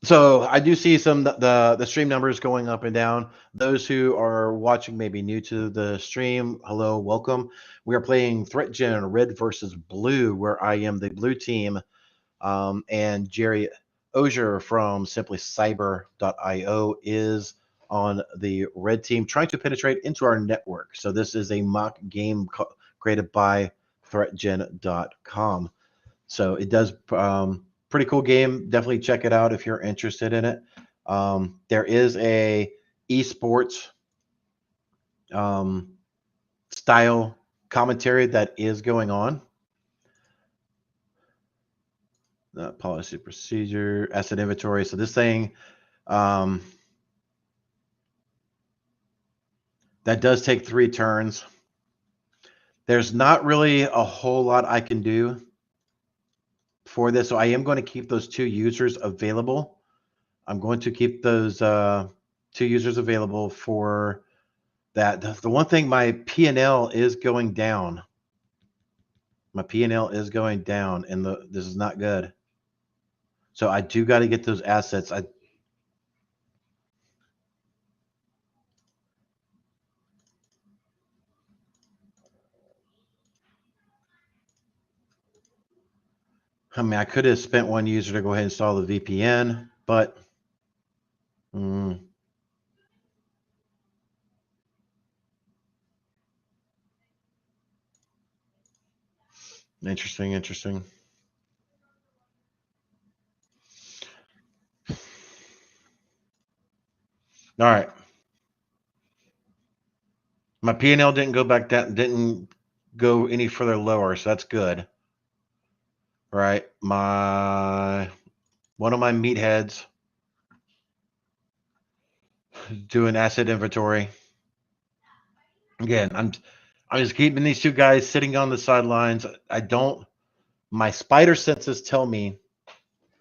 I do see some the stream numbers going up and down. Those who are watching may be new to the stream. Hello, welcome. We are playing ThreatGEN Red versus Blue, where I am the blue team, and Gerald Auger from simplycyber.io is on the red team, trying to penetrate into our network. So this is a mock game created by ThreatGEN.com. So it does pretty cool game. Definitely check it out if you're interested in it. There is a eSports style commentary that is going on. Policy procedure, asset inventory. So this thing that does take 3 turns. There's not really a whole lot I can do for this, so I am going to keep those 2 users available. I'm going to keep those 2 users available for that. The one thing, my P&L is going down. My P&L is going down, and this is not good. So I do got to get those assets. I mean, I could have spent 1 user to go ahead and install the VPN, but interesting. All right. My P&L didn't go back down, didn't go any further lower, so that's good. All right. One of my meatheads doing asset inventory. Again, I'm just keeping these 2 guys sitting on the sidelines. My spider senses tell me,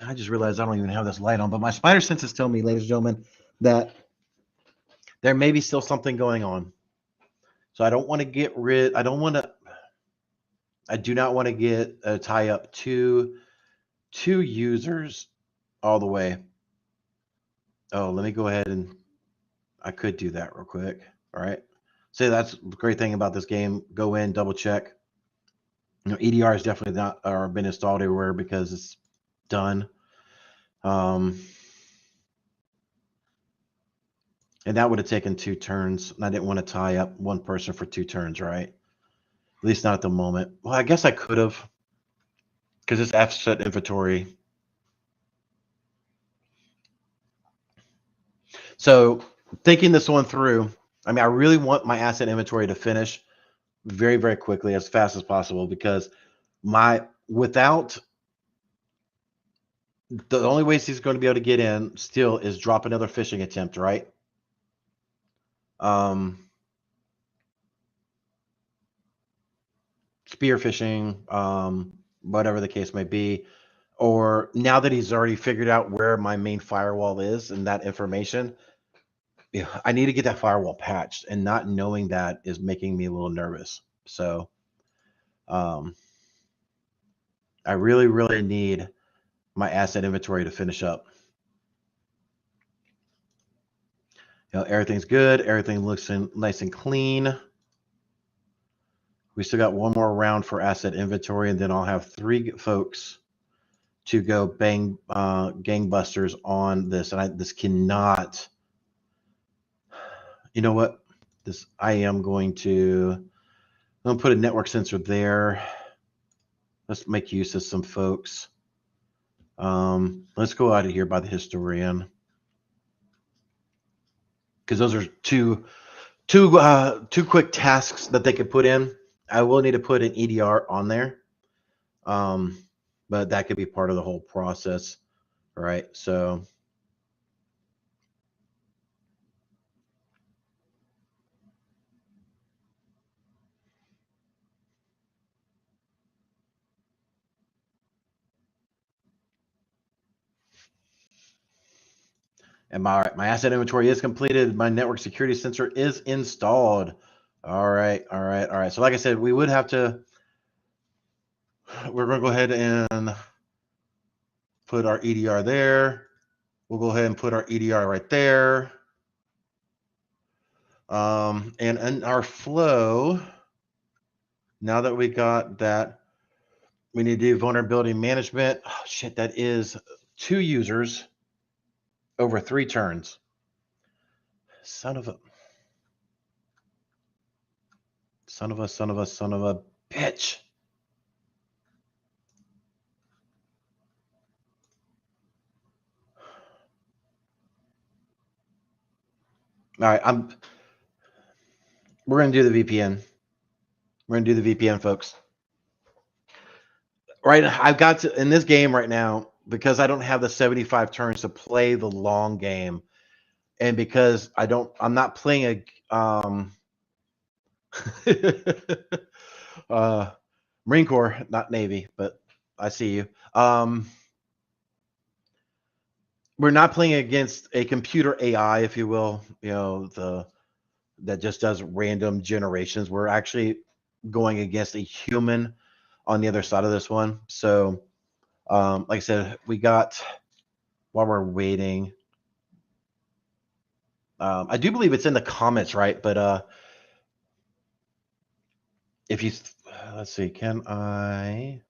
I just realized I don't even have this light on, but my spider senses tell me, ladies and gentlemen, that there may be still something going on. So I don't want to get rid, I do not want to get tie up 2 users all the way. Oh, let me go ahead and I could do that real quick. All right. So that's the great thing about this game. Go in, double check. EDR is definitely not or been installed everywhere because it's done. And that would have taken 2 turns. And I didn't want to tie up 1 person for 2 turns, right? At least not at the moment. Well, I guess I could have, because it's asset inventory. So thinking this one through, I mean, I really want my asset inventory to finish very, very quickly, as fast as possible, because without the only ways he's going to be able to get in still is drop another phishing attempt, right? Spear phishing, whatever the case may be, or now that he's already figured out where my main firewall is and that information, I need to get that firewall patched, and not knowing that is making me a little nervous. So I really, really need my asset inventory to finish up. Everything's good. Everything looks nice and clean. We still got one more round for asset inventory, and then I'll have 3 folks to go bang gangbusters on this. And this cannot. You know what? I am going to. I'm going to put a network sensor there. Let's make use of some folks. Let's go out of here by the historian, because those are two quick tasks that they could put in. I will need to put an EDR on there, but that could be part of the whole process. All right, so and my asset inventory is completed. My network security sensor is installed. All right. So like I said, we would have to. We're going to go ahead and put our EDR there. We'll go ahead and put our EDR right there. And in our flow, now that we got that, we need to do vulnerability management. Oh, shit, that is 2 users over 3 turns. Son of a bitch. All right, we're going to do the VPN. We're going to do the VPN, folks. Right, I've got to, in this game right now, because I don't have the 75 turns to play the long game, and because I'm not playing a Marine Corps, not Navy, but I see you. We're not playing against a computer AI, if you will, that just does random generations. We're actually going against a human on the other side of this one. So, like I said, we got, while we're waiting, I do believe it's in the comments, right? But if you, let's see, I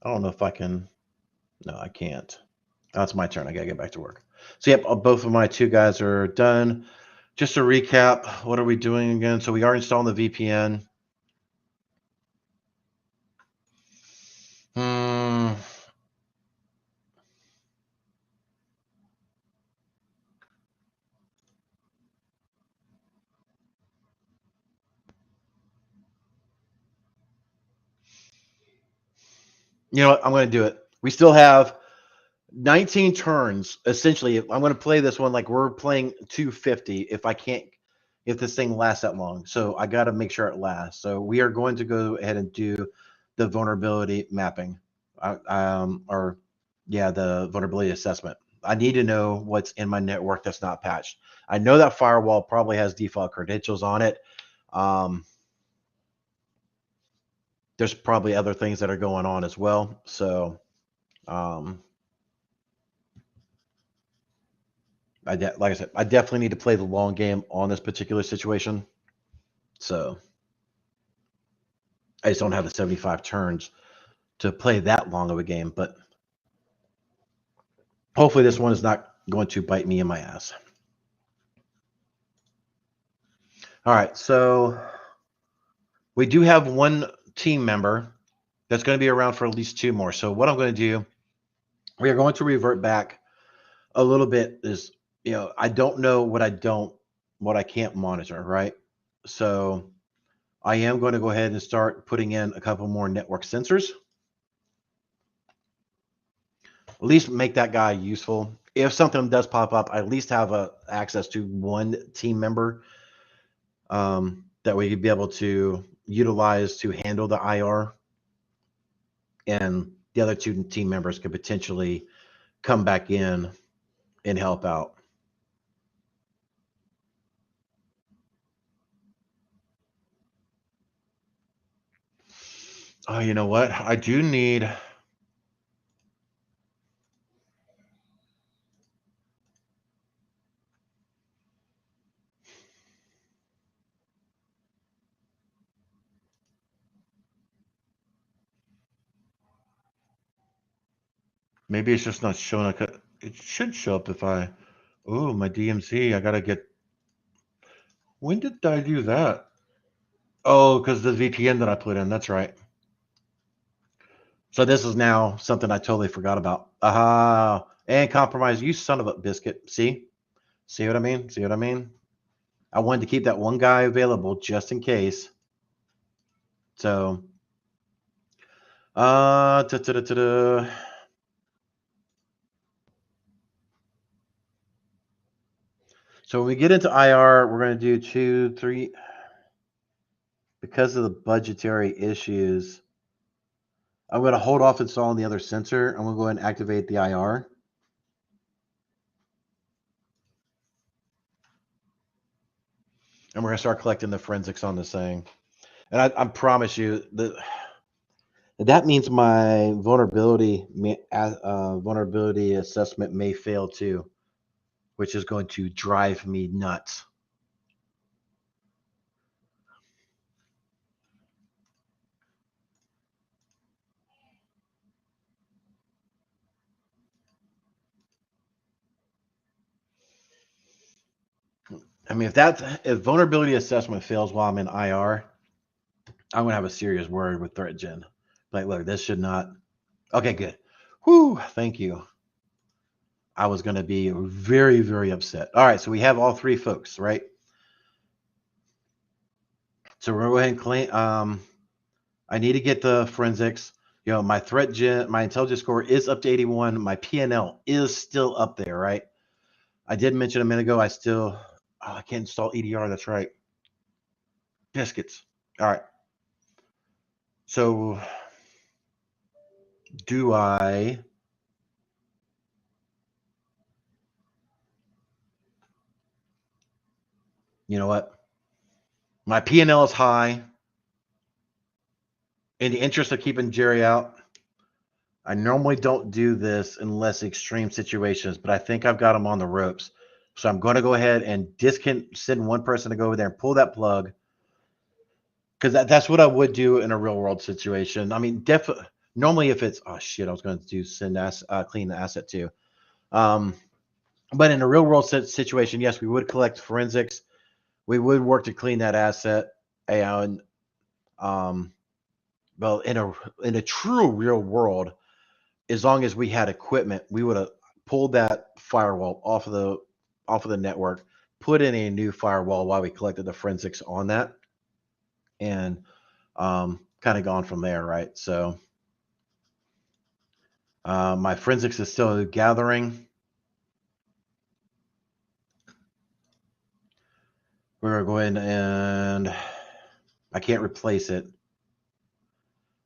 don't know if I can. No, I can't. Oh, it's my turn. I gotta get back to work. So yep, both of my 2 guys are done. Just to recap, what are we doing again? So we are installing the VPN. You know what? I'm going to do it. We still have 19 turns. Essentially, I'm going to play this one like we're playing 250 if this thing lasts that long. So I got to make sure it lasts. So we are going to go ahead and do the vulnerability mapping, the vulnerability assessment. I need to know what's in my network that's not patched. I know that firewall probably has default credentials on it. There's probably other things that are going on as well. So, like I said, I definitely need to play the long game on this particular situation. So I just don't have the 75 turns to play that long of a game, but hopefully this one is not going to bite me in my ass. All right, so we do have one team member that's going to be around for at least 2 more. So what I'm going to do, we are going to revert back a little bit. Is I don't know what I can't monitor, right? So I am going to go ahead and start putting in a couple more network sensors. At least make that guy useful. If something does pop up, I at least have access to one team member that we could be able to utilize to handle the IR, and the other 2 team members could potentially come back in and help out. Oh, you know what? I do need. Maybe it's just not showing up. It should show up if I. Oh, my DMZ. I gotta get. When did I do that? Oh, because the VPN that I put in. That's right. So this is now something I totally forgot about. Aha. And compromise. You son of a biscuit. See? See what I mean? See what I mean? I wanted to keep that one guy available just in case. So, ta-ta-ta-ta-ta. So when we get into IR, we're going to do 2, 3. Because of the budgetary issues, I'm going to hold off installing the other sensor. I'm going to go ahead and activate the IR. And we're going to start collecting the forensics on this thing. And I promise you that means my vulnerability assessment may fail too, which is going to drive me nuts. I mean, if vulnerability assessment fails while I'm in IR, I'm gonna have a serious word with ThreatGEN. Like, look, this should not. Okay, good. Whew, thank you. I was gonna be very, very upset. All right, so we have all three folks, right? So we're gonna go ahead and claim. I need to get the forensics. You know, my ThreatGEN, my intelligence score is up to 81. My PNL is still up there, right? I did mention a minute ago. I can't install EDR. That's right. Biscuits. All right. So do I? You know what? My P&L is high. In the interest of keeping Jerry out, I normally don't do this unless extreme situations, but I think I've got him on the ropes. So I'm going to go ahead and send one person to go over there and pull that plug, because that's what I would do in a real world situation. I mean, normally if it's I was going to do clean the asset too. But in a real world situation, yes, we would collect forensics. We would work to clean that asset, and well, in a true real world, as long as we had equipment, we would have pulled that firewall off of the network, put in a new firewall while we collected the forensics on that, and kind of gone from there, right? So my forensics is still gathering. We're going to go ahead and I can't replace it,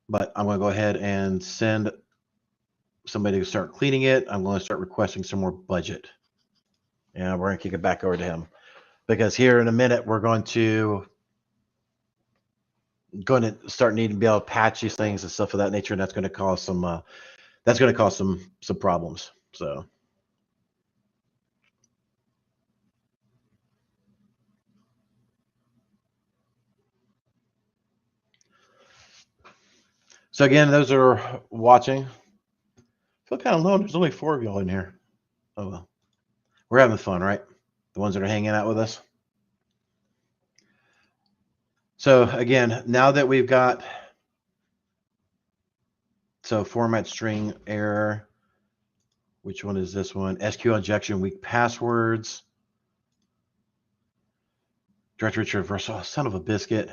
but I'm going to go ahead and send somebody to start cleaning it. I'm going to start requesting some more budget. And we're going to kick it back over to him, because here in a minute we're going to start needing to be able to patch these things and stuff of that nature, and that's going to cause some problems. So again, those are watching. I feel kind of alone. There's only 4 of y'all in here. Oh well, we're having fun, right? The ones that are hanging out with us. So again, now that we've got format string error, which one is this one? SQL injection, weak passwords, directory traversal. Oh, son of a biscuit.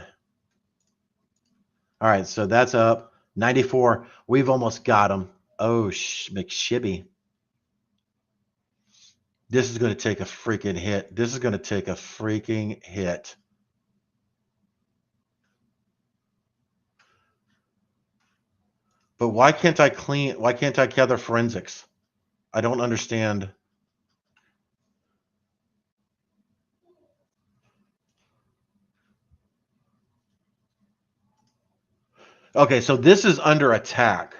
All right, so that's up 94. We've almost got them. Oh, McShibby. This is going to take a freaking hit. This is going to take a freaking hit. But why can't I gather forensics? I don't understand. Okay, so this is under attack.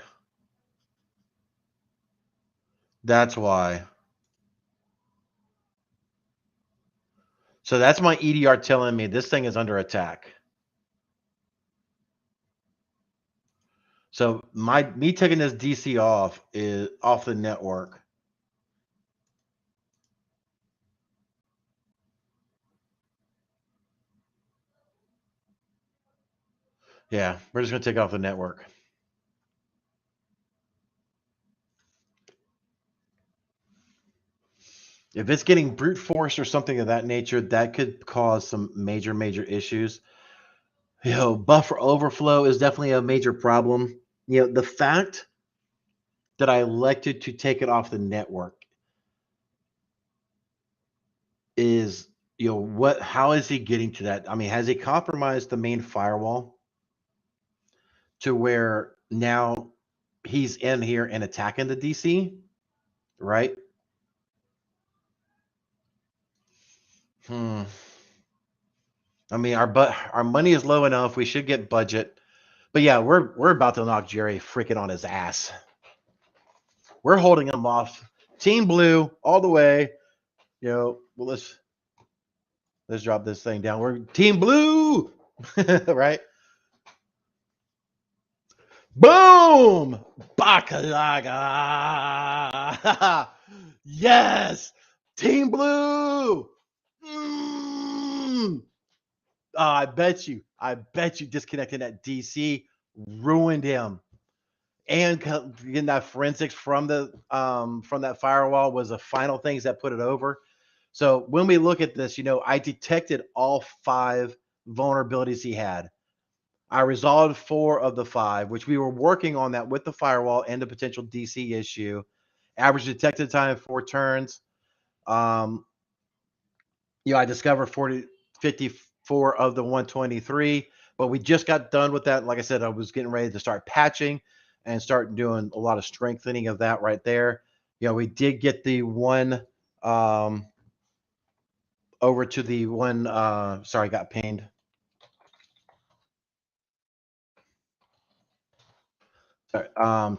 That's why. So that's my EDR telling me this thing is under attack. So me taking this DC off is off the network. Yeah, we're just gonna take off the network. If it's getting brute force or something of that nature, that could cause some major issues. Buffer overflow is definitely a major problem. The fact that I elected to take it off the network is, how is he getting to that? I mean, has he compromised the main firewall to where now he's in here and attacking the DC, right? I mean, our money is low enough. We should get budget. But yeah, we're about to knock Jerry freaking on his ass. We're holding him off. Team Blue all the way. Well, let's drop this thing down. We're Team Blue, right? Boom! Bakalaga! Yes! Team Blue! I bet you disconnecting that DC ruined him. And getting that forensics from that firewall was the final things that put it over. So when we look at this, I detected all 5 vulnerabilities he had. I resolved 4 of the 5, which we were working on that with the firewall and the potential DC issue. Average detected time 4 turns. I discovered 54 of the 123, but we just got done with that. Like I said, I was getting ready to start patching and start doing a lot of strengthening of that right there. We did get the one over to the one. Sorry, got pinged. Sorry.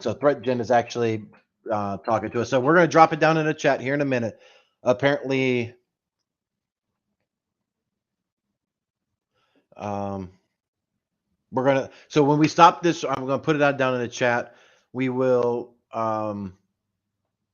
So ThreatGEN is actually talking to us. So we're going to drop it down in the chat here in a minute. Apparently, we're gonna. So when we stop this, I'm going to put it out down in the chat. We will.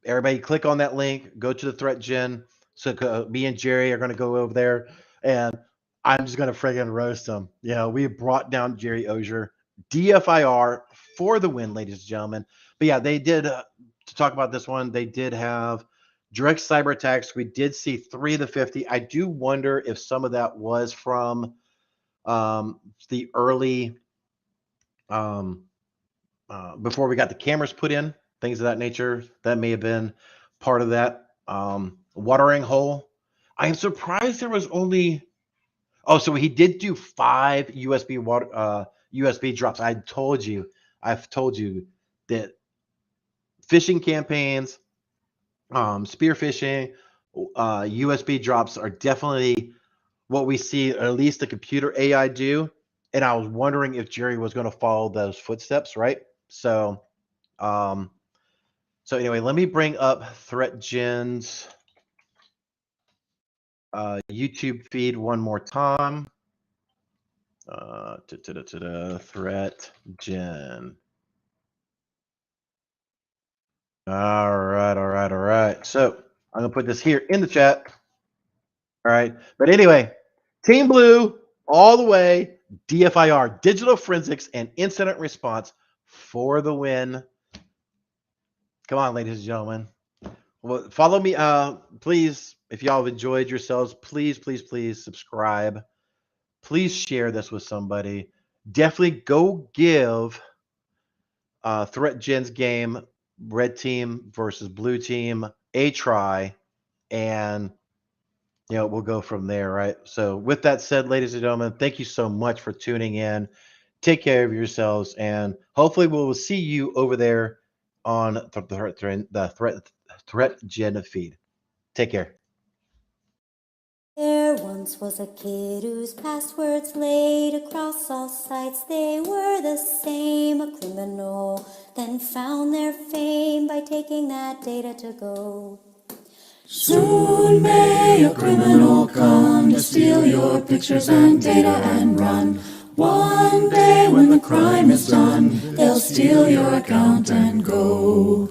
Everybody click on that link. Go to the ThreatGEN. So me and Jerry are going to go over there, and I'm just going to friggin' roast him. We brought down Gerald Auger, DFIR for the win, ladies and gentlemen. But yeah, they did. To talk about this one, they did have direct cyber attacks. We did see 3 of the 50. I do wonder if some of that was from the early, before we got the cameras put in, things of that nature. That may have been part of that. Watering hole. I am surprised there was only. Oh, so he did do 5 USB drops. I've told you that phishing campaigns, spear phishing, USB drops are definitely what we see, at least the computer AI do. And I was wondering if Jerry was going to follow those footsteps, right? So anyway, let me bring up ThreatGEN's YouTube feed one more time. ThreatGEN. All right. So I'm gonna put this here in the chat. All right. But anyway, Team Blue all the way, DFIR, digital forensics and incident response for the win. Come on, ladies and gentlemen. Well, follow me. Please, if y'all have enjoyed yourselves, please subscribe. Please share this with somebody. Definitely go give ThreatGEN's game, red team versus blue team, a try, and we'll go from there, right? So with that said, ladies and gentlemen, thank you so much for tuning in. Take care of yourselves, and hopefully we will see you over there on the ThreatGEN feed. Take care. There once was a kid whose passwords laid across all sites. They were the same, a criminal, then found their fame by taking that data to go. Soon may a criminal come to steal your pictures and data and run. One day when the crime is done, they'll steal your account and go.